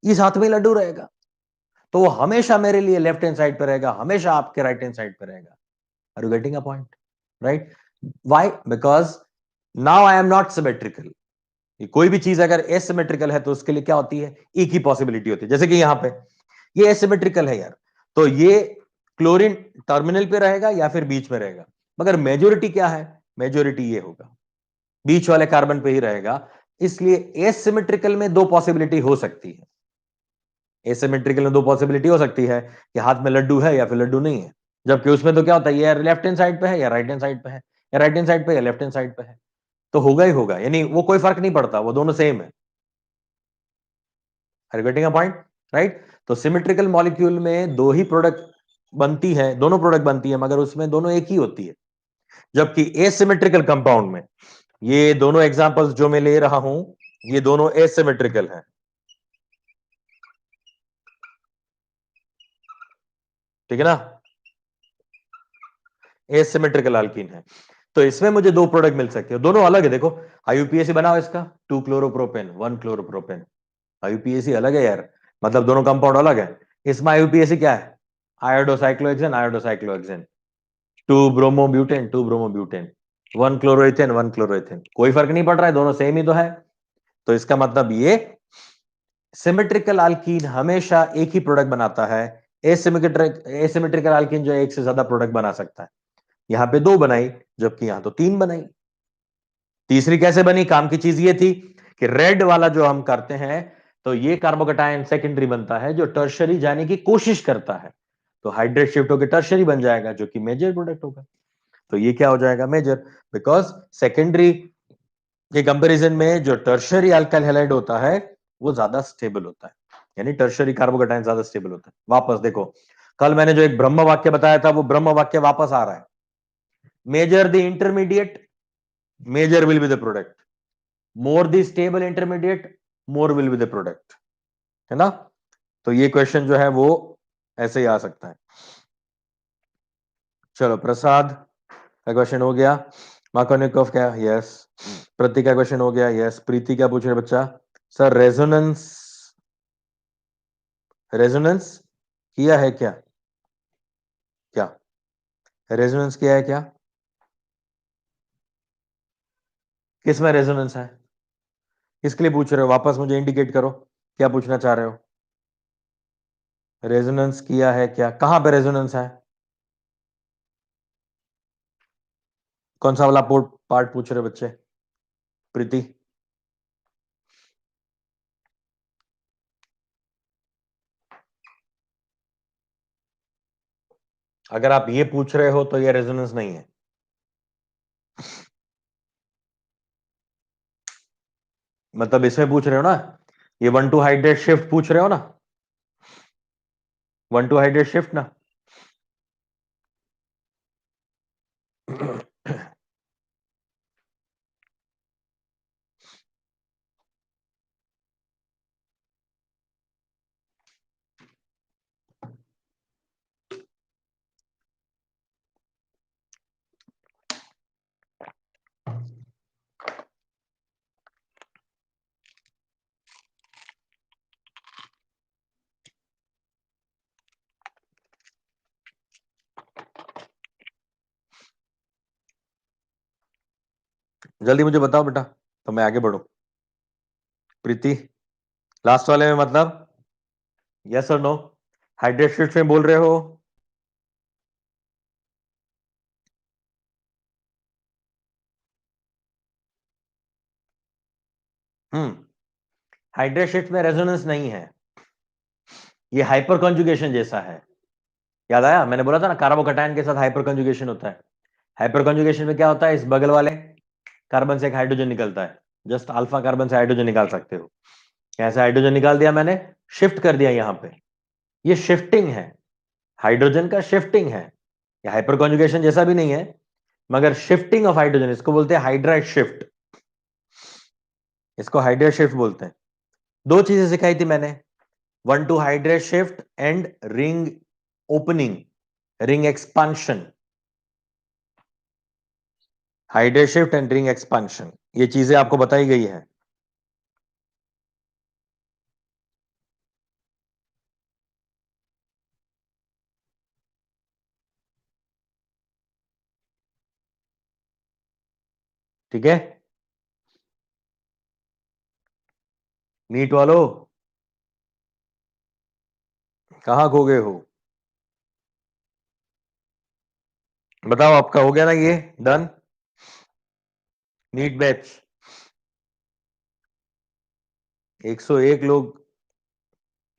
इस हाथ में ही लड्डू रहेगा, तो वो हमेशा मेरे लिए लेफ्ट हैंड साइड पे रहेगा, हमेशा आपके राइट हैंड साइड पे रहेगा। Are you getting a point? Right? Why? Because now I am not symmetrical. कोई भी चीज अगर एसिमेट्रिकल है तो उसके लिए क्या होती है? एक ही पॉसिबिलिटी होती है। जैसे कि यहां पे ये एसिमेट्रिकल है यार, तो ये क्लोरीन टर्मिनल पे रहेगा या फिर बीच में रहेगा, मगर मेजोरिटी क्या है? मेजोरिटी ये होगा, बीच वाले कार्बन पे ही रहेगा। इसलिए एसिमेट्रिकल में 2 पॉसिबिलिटी हो सकती है, एसिमेट्रिकल में 2 पॉसिबिलिटी हो सकती है कि हाथ में लड्डू है या फिर लड्डू नहीं है। जबकि उसमें तो क्या होता है, ये लेफ्ट हैंड साइड पे है या राइट हैंड साइड पे है, या राइट हैंड साइड पे या लेफ्ट हैंड साइड पे है, तो होगा ही होगा, यानी वो कोई फर्क नहीं पड़ता, वो दोनों सेम है। Are you getting a point? Right? तो सिमेट्रिकल मॉलिक्यूल में 2 ही प्रोडक्ट बनती है, दोनों प्रोडक्ट बनती है, मगर उसमें दोनों एक ही होती है। जबकि एसिमेट्रिकल कंपाउंड में, ये दोनों एग्जांपल्स जो मैं ले रहा हूं, ये दोनों एसिमेट्रिकल हैं, ठीक है ना? एसिमेट्रिकल अल्कीन है। तो इसमें मुझे 2 प्रोडक्ट मिल सकते हैं, दोनों अलग है। देखो आईयूपीएसी बनाओ इसका, 2 क्लोरोप्रोपेन 1 क्लोरोप्रोपेन, आईयूपीएसी अलग है यार, मतलब दोनों कंपाउंड अलग है। इसमें आईयूपीएसी क्या है? आयोडोसाइक्लोहेक्सेन आयोडोसाइक्लोहेक्सेन, 2 ब्रोमोब्यूटेन 2 ब्रोमोब्यूटेन, 1 क्लोरोइथेन 1 क्लोरोइथेन, कोई फर्क नहीं पड़ रहा है, दोनों सेम ही तो है। तो इसका मतलब ये सिमेट्रिकल अल्कीन हमेशा एक ही प्रोडक्ट बनाता है। एसिमेट्रिकल अल्कीन जो है एक से ज्यादा प्रोडक्ट बना सकता है। यहां पे 2 बनाई, जबकि यहां तो 3 बनाई। तीसरी कैसे बनी? काम की चीज ये थी कि रेड वाला जो हम करते हैं, तो ये कार्बोकेटायन सेकेंडरी बनता है जो टर्शरी जाने की कोशिश करता है, तो हाइड्रेट शिफ्ट होकर टर्शरी बन जाएगा, जो कि मेजर प्रोडक्ट होगा। तो ये क्या हो जाएगा, मेजर, बिकॉज सेकेंडरी के कंपैरिजन में जो टर्शियरी अल्काइल हैलाइड होता है वो ज्यादा स्टेबल होता है, यानी टर्शियरी कार्बोकेटायन ज्यादा स्टेबल होता है। वापस देखो, कल मैंने जो एक ब्रह्म वाक्य बताया था वो ब्रह्म वाक्य वापस आ रहा है, major the intermediate, major will be the product, more the stable intermediate, more will be the product, है ना। तो ये क्वेश्चन जो है वो ऐसे ही आ सकता है। चलो, प्रसाद का क्वेश्चन हो गया, मार्कोनिकोव क्या, यस। प्रतीक का क्वेश्चन हो गया, यस। प्रीति क्या पूछ रहे बच्चा, सर रेजोनेंस, रेजोनेंस किया है क्या, क्या रेजोनेंस किया है क्या, किसमें रेजोनेंस है, किसके लिए पूछ रहे हो, वापस मुझे इंडिकेट करो क्या पूछना चाह रहे हो। रेजोनेंस किया है क्या, कहां पे रेजोनेंस है, कौन सा वाला पार्ट पूछ रहे बच्चे, प्रीति। अगर आप ये पूछ रहे हो तो ये रेजोनेंस नहीं है, मतलब इसमें पूछ रहे हो ना, ये 1 to हाइड्रेट शिफ्ट पूछ रहे हो ना, 1 to हाइड्रेट शिफ्ट ना। जल्दी मुझे बताओ बेटा तो मैं आगे बढ़ूं। प्रीति, लास्ट वाले में मतलब यस और नो, हाइड्रेट शिफ्ट में बोल रहे हो, हाइड्रेट शिफ्ट में रेजोनेंस नहीं है, ये हाइपर कंजुगेशन जैसा है। याद आया, मैंने बोला था ना कार्बोकैटायन के साथ हाइपर कंजुगेशन होता है। हाइपर कंजुगेशन में क्या होता है, इस बगल वाले कार्बन से एक हाइड्रोजन निकलता है, जस्ट अल्फा कार्बन से हाइड्रोजन निकाल सकते हो, कैसे हाइड्रोजन निकाल दिया मैंने, शिफ्ट कर दिया यहां पे, ये शिफ्टिंग है, हाइड्रोजन का शिफ्टिंग है, ये हाइपर कॉन्जुगेशन जैसा भी नहीं है, मगर शिफ्टिंग ऑफ हाइड्रोजन, इसको बोलते हैं हाइड्राइड शिफ्ट, इसको हाइड्राइड शिफ्ट बोलते हैं। दो चीजें सिखाई थी मैंने, 1 to hydrate shift and ring opening, ring expansion, hydrate shift and ring expansion, ये चीजें आपको बताई गई है। ठीक है, नीट वालों कहां खो गए हो, बताओ आपका हो गया ना ये डन, नीट बैच 101 लोग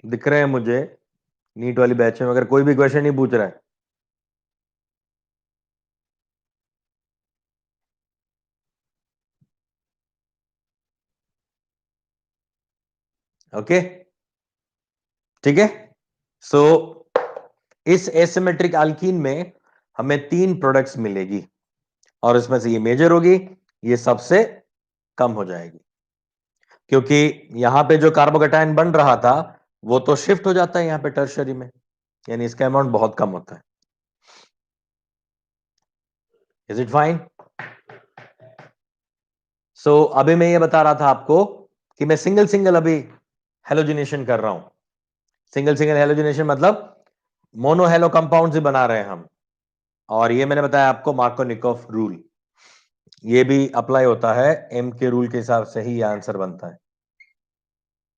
दिख रहे हैं मुझे नीट वाली बैच में, मगर कोई भी क्वेश्चन नहीं पूछ रहा है। ओके, ठीक है। सो इस एसिमेट्रिक अल्कीन में हमें 3 प्रोडक्ट्स मिलेगी और इसमें से ये मेजर होगी, ये सबसे कम हो जाएगी, क्योंकि यहां पे जो कार्बोकेटायन बन रहा था वो तो शिफ्ट हो जाता है यहां पे टर्शरी में, यानी इसका अमाउंट बहुत कम होता है। Is it fine. सो अभी मैं ये बता रहा था आपको कि मैं सिंगल सिंगल अभी हेलोजिनेशन कर रहा हूं, सिंगल सिंगल हेलोजिनेशन मतलब मोनो हेलो कंपाउंड ही बना रहे हैं हम, और ये मैंने बताया आपको मार्कोनिकोव रूल, ये भी अप्लाई होता है, एम के रूल के हिसाब से ही ये आंसर बनता है,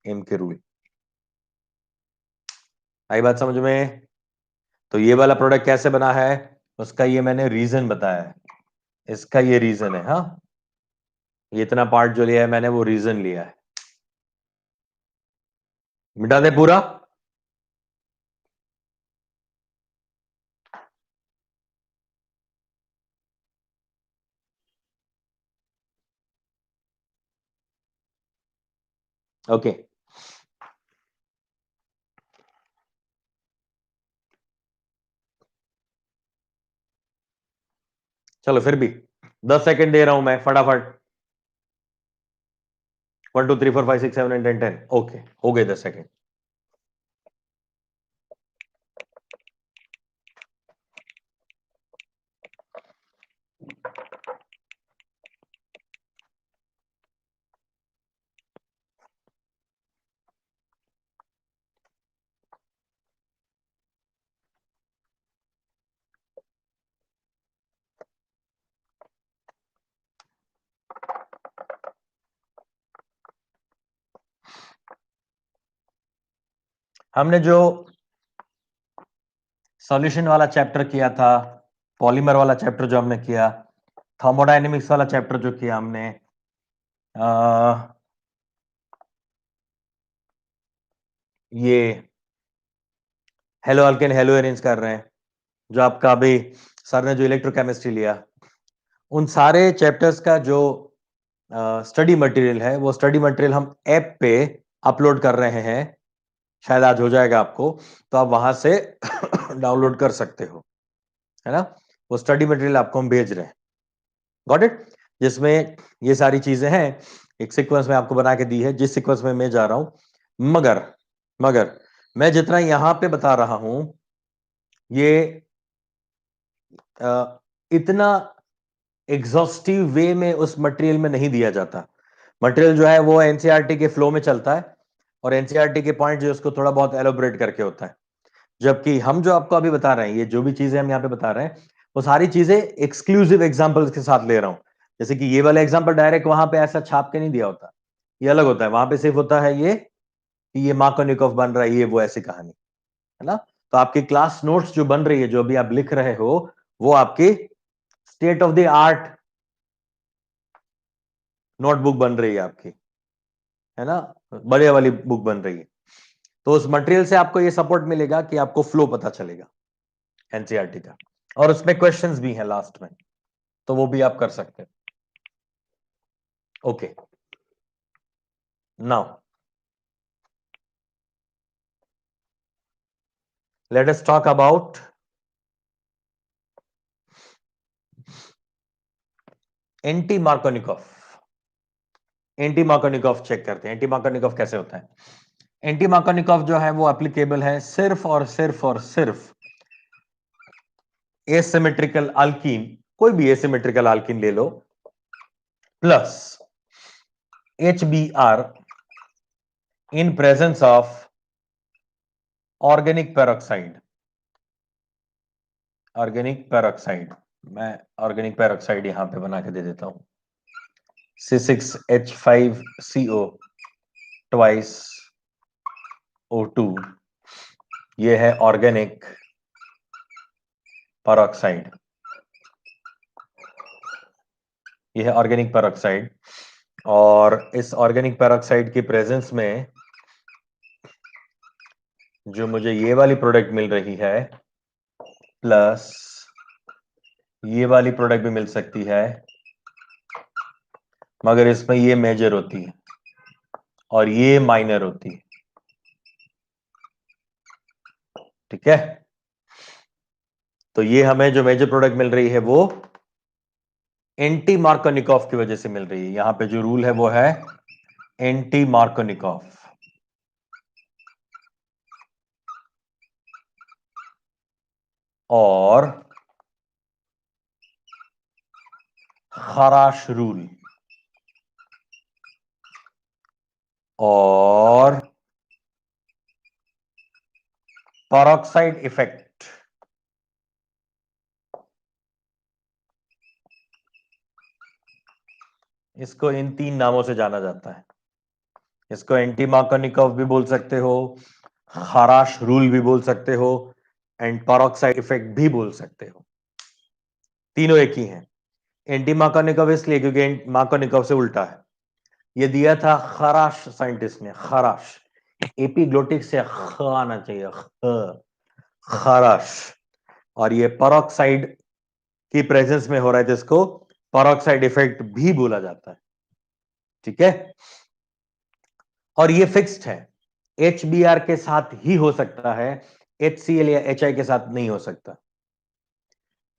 एम के रूल। आई बात समझ में। तो ये वाला प्रोडक्ट कैसे बना है उसका ये मैंने रीजन बताया है, इसका ये रीजन है, हाँ, ये इतना पार्ट जो लिया है मैंने वो रीजन लिया है, मिटा दे पूरा। ओके चलो फिर भी 10 सेकंड दे रहा हूं मैं फटाफट। 1 2 3 4 5 6 7 8 9 10 ओके हो गए 10 सेकंड। हमने जो सॉल्यूशन वाला चैप्टर किया था, पॉलीमर वाला चैप्टर जो हमने किया, थर्मोडायनेमिक्स वाला चैप्टर जो किया हमने, ये हेलो अल्केन हेलो अरेंज कर रहे हैं, जो आपका अभी सर ने जो इलेक्ट्रोकेमिस्ट्री लिया, उन सारे चैप्टर्स का जो स्टडी मटेरियल है, वो स्टडी मटेरियल हम ऐप पे अपलोड कर रहे हैं। शायद आज हो जाएगा आपको, तो आप वहां से डाउनलोड कर सकते हो, है ना। वो स्टडी मटेरियल आपको हम भेज रहे हैं, गॉट इट, जिसमें ये सारी चीजें हैं। एक सीक्वेंस में आपको बना के दी है, जिस सीक्वेंस में मैं जा रहा हूं। मगर मगर मैं जितना यहां पे बता रहा हूं, ये इतना एग्जॉस्टिव वे में उस मटेरियल में नहीं दिया जाता। मटेरियल जो है वो एनसीईआरटी के फ्लो में चलता है, और एनसीईआरटी के पॉइंट जो उसको थोड़ा बहुत एलोबरेट करके होता है। जबकि हम जो आपको अभी बता रहे हैं, ये जो भी चीजें हम यहाँ पे बता रहे हैं, वो सारी चीजें एक्सक्लूसिव एग्जांपल्स के साथ ले रहा हूं। जैसे कि ये वाला एग्जांपल डायरेक्ट वहां पे ऐसा छाप के नहीं दिया होता, ये अलग होता है। वहां पे सिर्फ होता है ये कि ये मार्कोनिकोव बन रहा है, ये वो ऐसी कहानी, है ना। तो आपकी क्लास नोट्स जो बन रही है, जो अभी आप लिख रहे हो, वो आपकी state of the art notebook बन रही है आपकी, है ना, बढ़िया वाली बुक बन रही है। तो उस मटेरियल से आपको ये सपोर्ट मिलेगा कि आपको फ्लो पता चलेगा एनसीईआरटी का, और उसमें क्वेश्चंस भी हैं लास्ट में, तो वो भी आप कर सकते हैं। Okay, now let us talk about anti Markovnikov. Anti Markovnikov check करते हैं, एंटी मार्कोनिकॉफ कैसे होता है। एंटी मार्कोनिकॉफ जो है वो एप्लीकेबल है सिर्फ एसिमेट्रिकल अल्कीन, कोई भी एसिमेट्रिकल अल्कीन ले लो, plus HBr in presence of organic peroxide. Organic peroxide, मैं ऑर्गेनिक पेरोक्साइड यहां पे बना के दे देता हूं, C6H5CO ट्वाइस O2, ये है ऑर्गेनिक पेरोक्साइड, ये है ऑर्गेनिक पेरोक्साइड। और इस ऑर्गेनिक पेरोक्साइड की प्रेजेंस में जो मुझे ये वाली प्रोडक्ट मिल रही है, प्लस ये वाली प्रोडक्ट भी मिल सकती है, मगर इसमें ये मेजर होती है और ये माइनर होती है, ठीक है। तो ये हमें जो मेजर प्रोडक्ट मिल रही है वो एंटी मार्कोनिकॉफ की वजह से मिल रही है। यहां पे जो रूल है वो है एंटी मार्कोनिकॉफ, और खराश रूल, और पेरोक्साइड इफेक्ट। इसको इन 3 नामों से जाना जाता है। इसको एंटी मार्कोनिकॉफ भी बोल सकते हो, खराश रूल भी बोल सकते हो, एंड पेरोक्साइड इफेक्ट भी बोल सकते हो। तीनों एक ही हैं। एंटी मार्कोनिकॉफ इसलिए क्योंकि मार्कोनिकॉफ से उल्टा है। ये दिया था खराश साइंटिस्ट ने, खराश, एपिग्लोटिक से ख आना चाहिए, खराश। और ये पेरोक्साइड की प्रेजेंस में हो रहा है, जिसको पेरोक्साइड इफेक्ट भी बोला जाता है, ठीक है। और ये फिक्स्ड है, HBr के साथ ही हो सकता है, HCl या HI के साथ नहीं हो सकता।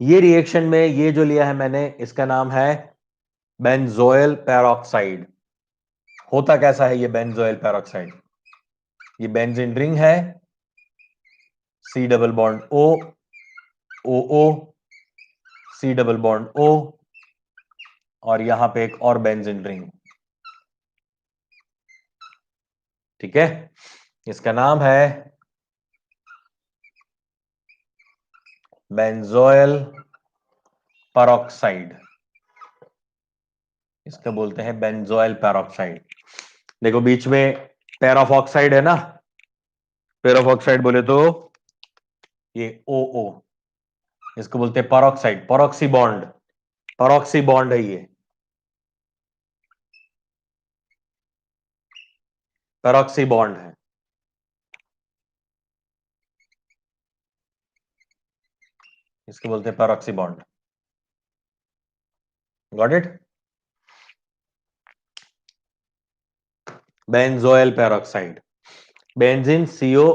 ये रिएक्शन में ये जो लिया है मैंने, इसका नाम है बेंजोइल पेरोक्साइड। होता कैसा है ये बेंजोइल पेरोक्साइड? ये बेंजीन रिंग है, C double bond O, OO, C double bond O, और यहां पे एक और बेंजीन रिंग। ठीक है, इसका नाम है बेंजोइल पेरोक्साइड। इसका बोलते हैं बेंजोइल पेरोक्साइड। देखो बीच में पेर ऑफ ऑक्साइड है ना, पेर ऑफ ऑक्साइड बोले तो ये OO, इसको बोलते हैं peroxide, peroxy bond, peroxy bond है ये, पेरोक्सी बॉन्ड है। इसको बोलते हैं peroxy bond. Got it? Benzoyl peroxide, benzene CO,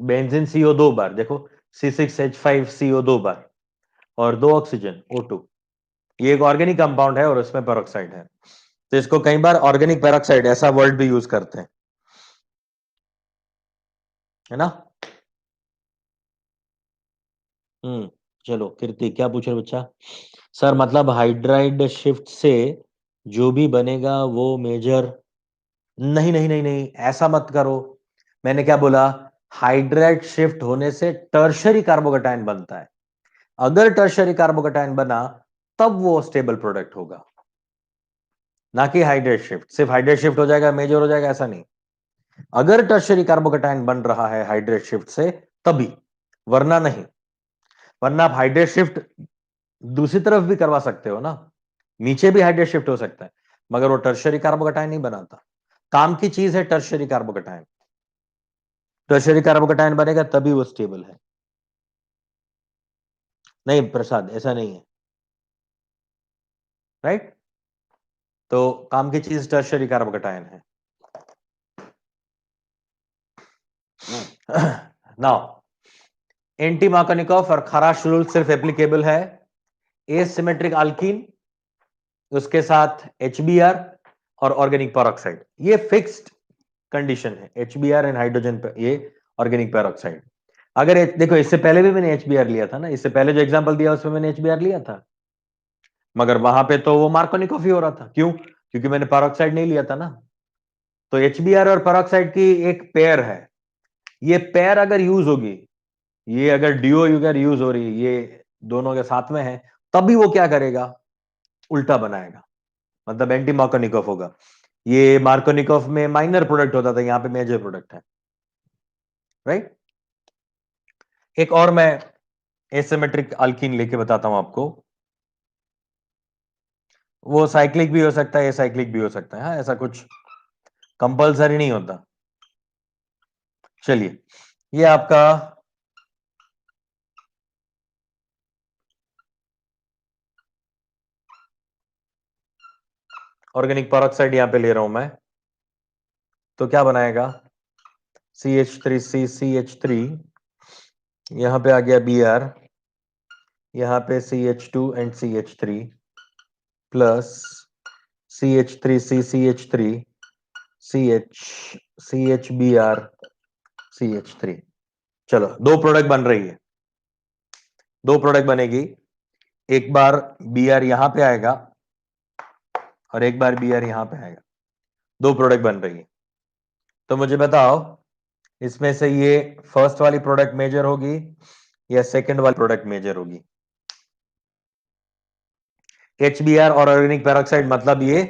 benzene CO दो बार, देखो C6H5CO दो बार, और दो ऑक्सीजन O2। ये एक ऑर्गेनिक कंपाउंड है और उसमें पेरोक्साइड है, तो इसको कई बार ऑर्गेनिक पेरोक्साइड ऐसा वर्ड भी यूज करते हैं, है ना। चलो कीर्ति क्या पूछ रहे बच्चा? सर मतलब हाइड्राइड शिफ्ट से जो भी बनेगा वो मेजर, नहीं नहीं नहीं नहीं, ऐसा मत करो। मैंने क्या बोला? हाइड्राइड शिफ्ट होने से टर्शरी कार्बोकेटायन बनता है। अगर टर्शरी कार्बोकेटायन बना तब वो स्टेबल प्रोडक्ट होगा, ना कि हाइड्रेट शिफ्ट। सिर्फ हाइड्रेट शिफ्ट हो जाएगा मेजर हो जाएगा ऐसा नहीं। अगर टर्शरी कार्बोकेटायन बन रहा है हाइड्रेट शिफ्ट से तभी, वरना नहीं। वरना आप हाइड्रेट शिफ्ट दूसरी तरफ भी करवा सकते हो ना, नीचे भी हाइड्रेट शिफ्ट हो सकता है, मगर वो टर्शरी कार्बोकेटायन नहीं बनाता। काम की चीज है टर्शरी कार्बोकेटायन, टर्शरी कार्बोकेटायन बनेगा तभी वो स्टेबल है। नहीं प्रसाद, ऐसा नहीं है, राइट। तो काम की चीज टर्शरी कार्बोकेटायन है। नाउ एंटी मार्कोनिकॉफ और खराश रूल सिर्फ एप्लीकेबल है एसिमेट्रिक अल्कीन, उसके साथ HBr और ऑर्गेनिक पेरोक्साइड। ये फिक्स्ड कंडीशन है, HBr एंड हाइड्रोजन पे ये ऑर्गेनिक पेरोक्साइड। अगर देखो इससे पहले भी मैंने HBr लिया था ना, इससे पहले जो एग्जांपल दिया उसमें मैंने HBr लिया था, मगर वहां पे तो वो मार्कोनिकॉफ ही हो रहा था। क्यों? क्योंकि मैंने पेरोक्साइड नहीं लिया था ना। तो HBr और पेरोक्साइड की एक पेयर है, ये पेयर अगर यूज होगी, ये अगर डीओ अगर यूज हो रही है, ये दोनों के साथ में है, तभी वो क्या करेगा? उल्टा बनाएगा, मतलब एंटी मार्कोनिकॉफ होगा। ये मार्कोनिकॉफ में माइनर प्रोडक्ट होता था, यहां पे मेजर प्रोडक्ट है, राइट। एक और मैं एसिमेट्रिक अल्कीन लेके बताता हूं आपको, वो साइक्लिक भी हो सकता है, एसाइक्लिक भी हो सकता है, हाँ, ऐसा कुछ कंपल्सरी नहीं होता। चलिए, ये आपका ऑर्गेनिक पेरोक्साइड यहां पे ले रहा हूं मैं, तो क्या बनाएगा? CH3CCH3, यहां पे आ गया Br, यहां पे CH2 and CH3 plus CH3CCH3 CH CHBr CH3। चलो दो प्रोडक्ट बन रही है, दो प्रोडक्ट बनेगी। एक बार Br यहां पे आएगा और एक बार Br यहां पे आएगा, दो प्रोडक्ट बन रही है। तो मुझे बताओ इसमें से ये फर्स्ट वाली प्रोडक्ट मेजर होगी या सेकंड वाली प्रोडक्ट मेजर होगी? HBr और ऑर्गेनिक पेरोक्साइड मतलब ये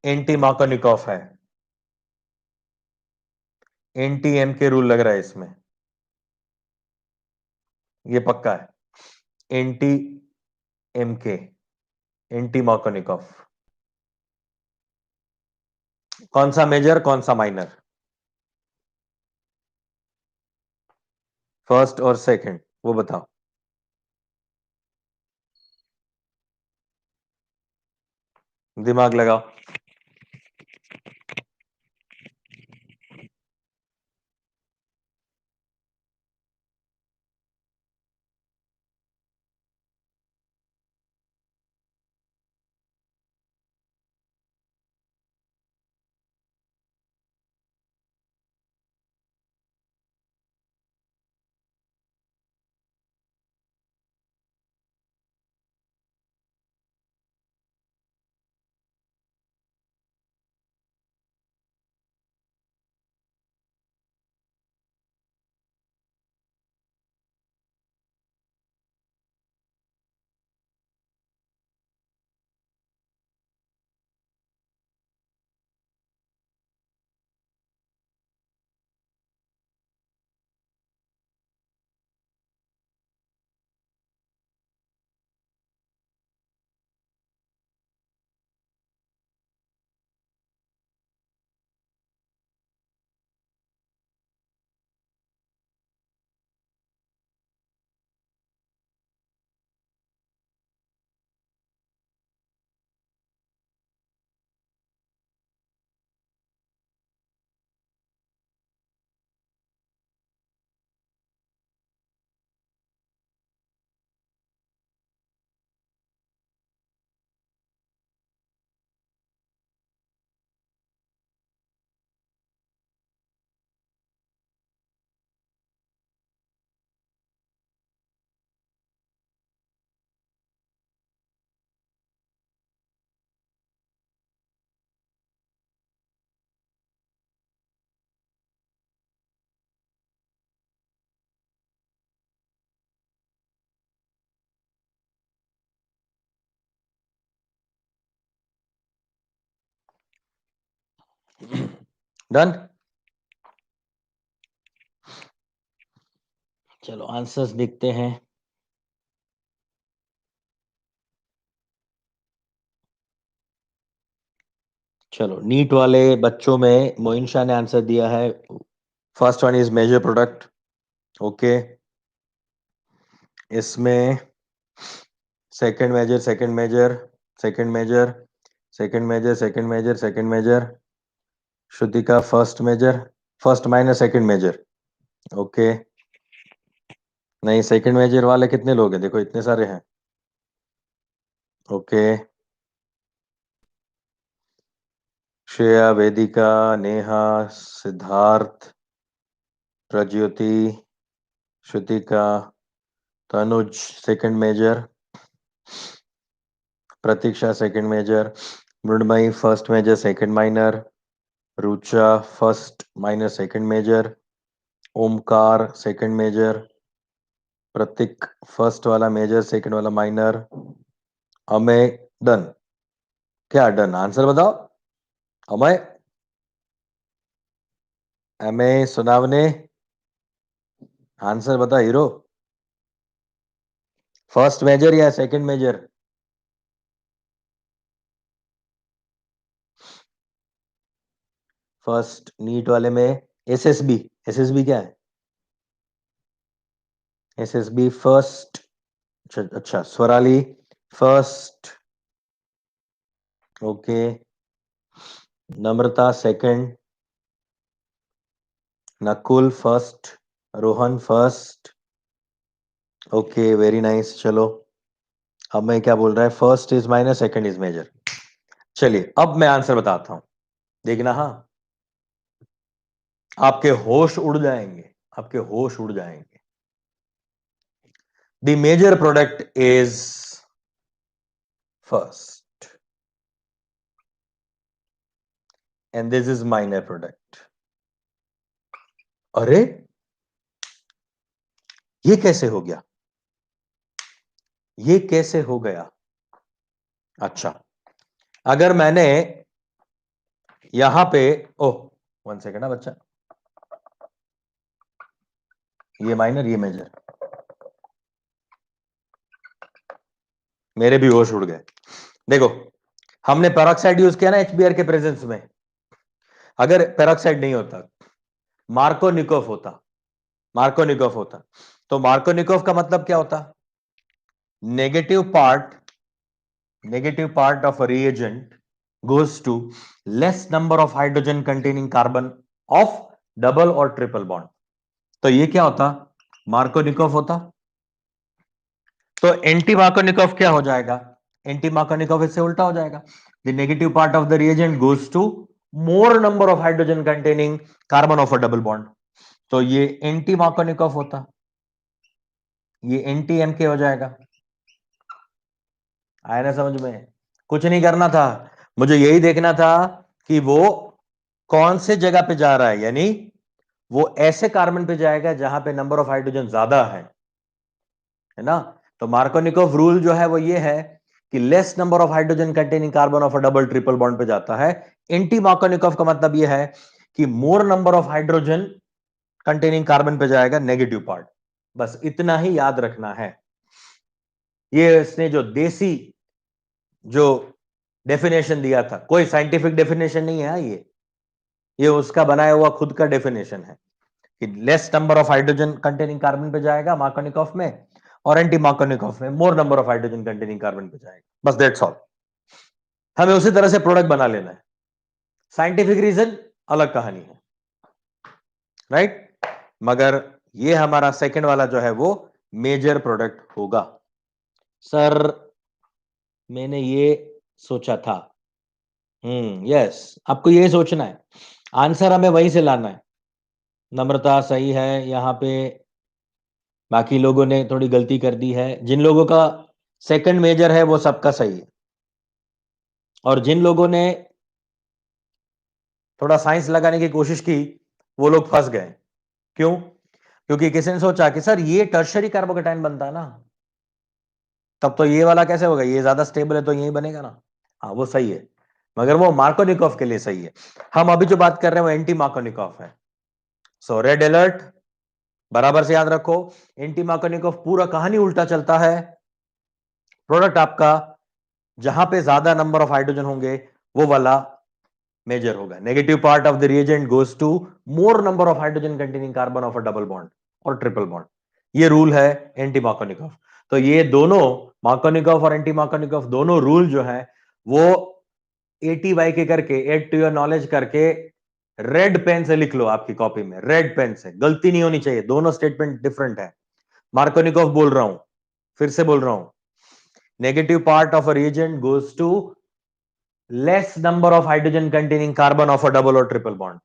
एंटी मार्कोनिकॉफ है, एंटी एम के रूल लग रहा है इसमें, ये पक्का है, एंटी एम के, एंटी मार्कोनिकॉफ। कौन सा मेजर कौन सा माइनर? फर्स्ट और सेकंड वो बताओ। दिमाग लगाओ। डन। चलो आंसर्स देखते हैं। चलो नीट वाले बच्चों में मोइन शाह ने आंसर दिया है। First one is major product. Okay, इसमें second major, second major, second major, second major, second major, second major, Shrutika first major, first minus second major. Okay, नहीं सेकंड मेजर वाले कितने लोग हैं, देखो इतने सारे हैं। Okay, Shreya, Vedika, Neha, Siddharth, Prajyoti, Shrutika, Tanuj second major, Pratiksha second major, Mrunmayi first major second minor, Rucha first minor second major, Omkar second major, Pratik first वाला मेजर सेकंड वाला माइनर, अमय डन। क्या डन, आंसर बताओ। अमय, अमय सुनावने, आंसर बता हीरो। फर्स्ट मेजर या सेकंड मेजर? फर्स्ट नीट वाले में एसएसबी, एसएसबी क्या है? SSB first. अच्छा, Swarali first. Okay, Namrata second, Nakul first, Rohan first. Okay very nice. चलो अब मैं क्या बोल रहा है, first is minor second is major. चलिए अब मैं आंसर बताता हूं, देखना। हाँ, आपके होश उड़ जाएंगे, आपके होश उड़ जाएंगे। The major product is first and this is minor product. अरे ये कैसे हो गया, ये कैसे हो गया? अच्छा, अगर मैंने यहां पे, ओह 1 सेकेंड ना बच्चा, ये माइनर ये मेजर, मेरे भी होश उड़ गए। देखो हमने पेरोक्साइड यूज किया ना एचबीआर के प्रेजेंस में। अगर पेरोक्साइड नहीं होता, मार्कोनिकोव होता, मार्कोनिकोव होता, तो मार्कोनिकोव का मतलब क्या होता? Negative part, negative part of a reagent goes to less number of hydrogen containing carbon of double और ट्रिपल बॉन्ड। तो ये क्या होता? मार्कोनिकोव होता। तो एंटी मार्कोनिकोव क्या हो जाएगा? एंटी मार्कोनिकोव इससे उल्टा हो जाएगा। The negative part of the reagent goes to more number of hydrogen containing carbon of a double bond. तो ये एंटी मार्कोनिकोव होता, ये एंटी एमके हो जाएगा। आया ना समझ में? कुछ नहीं करना था, मुझे यही देखना था कि वो कौन से जगह पे जा रहा है, यानी वो ऐसे कार्बन पे जाएगा जहां पे नंबर ऑफ हाइड्रोजन ज्यादा है ना। तो मार्कोनिकोव रूल जो है वो ये है कि less number of hydrogen containing carbon of a double triple bond पे जाता है। एंटी मार्कोनिकोव का मतलब ये है कि मोर number of hydrogen containing carbon पे जाएगा, नेगेटिव पार्ट। बस इतना ही याद रखना है। ये इसने जो देसी जो डेफिनेशन दिया था, कोई साइंटिफिक डेफिनेशन नहीं है ये उसका बनाया हुआ खुद का डेफिनेशन है कि less number of hydrogen containing carbon पे जाएगा मार्कोनिकोव में, और एंटी मार्कोनिकोव में मोर number of hydrogen containing carbon पे जाएगा। बस दैट्स ऑल। हमें उसी तरह से प्रोडक्ट बना लेना है। साइंटिफिक रीजन अलग कहानी है, राइट? मगर ये हमारा सेकंड वाला जो है वो मेजर प्रोडक्ट होगा। सर मैंने ये सोचा था। यस, आपको ये सोचना है, आंसर हमें वहीं से लाना है। नम्रता सही है यहां पे, बाकी लोगों ने थोड़ी गलती कर दी है। जिन लोगों का सेकंड मेजर है वो सबका सही है, और जिन लोगों ने थोड़ा साइंस लगाने की कोशिश की वो लोग फंस गए। क्यों? क्योंकि किसी ने सोचा कि सर ये टर्शरी कार्बोकेटाइन बनता है ना, तब तो ये वाला कैसे होगा, ये ज्यादा स्टेबल है तो यही बनेगा ना। हाँ वो सही है, मगर वो मार्कोनिकॉफ के लिए सही है। हम अभी जो बात कर रहे हैं वो एंटी मार्कोनिकॉफ है। सो रेड अलर्ट बराबर से याद रखो। एंटी मार्कोनिकॉफ पूरा कहानी उल्टा चलता है। प्रोडक्ट आपका जहां पे ज्यादा नंबर ऑफ हाइड्रोजन होंगे वो वाला मेजर होगा। Negative part of the reagent goes to more number of hydrogen containing carbon of a double bond और ट्रिपल बॉन्ड। ये रूल है एंटी मार्कोनिकॉफ। तो ये दोनों मार्कोनिकॉफ और एंटी मार्कोनिकॉफ दोनों रूल जो है वो 80 के करके एड टू योर नॉलेज करके रेड पेन से लिख लो आपकी कॉपी में, रेड पेन से, गलती नहीं होनी चाहिए। दोनों स्टेटमेंट डिफरेंट है। मार्कोनिकॉफ बोल रहा हूं, फिर से बोल रहा हूं, negative part of a reagent goes to less number of hydrogen containing carbon of a double और ट्रिपल बॉन्ड।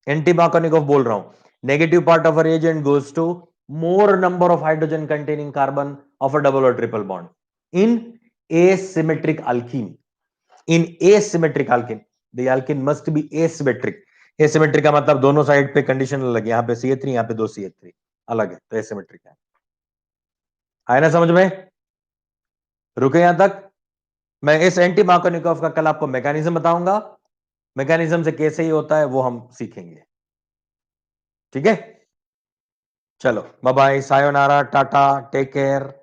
एंटी मार्कोनिकॉफ बोल रहा हूं, negative part of a reagent goes to more number of hydrogen containing carbon of a double और triple bond in asymmetric alkene। In asymmetric alkene the alkene must be asymmetric। asymmetric का मतलब दोनों साइड पे कंडीशन अलग है। यहां पे CH3, यहां पे दो CH3 अलग है, तो asymmetric है। आया ना समझ में? रुके यहां तक? मैं इस एंटी मार्कोनिकॉफ का कल आपको मैकेनिज्म बताऊंगा। मैकेनिज्म से कैसे ही होता है वो हम सीखेंगे। ठीक है, चलो बाय बाय, सायोनारा, टाटा, टेक केयर।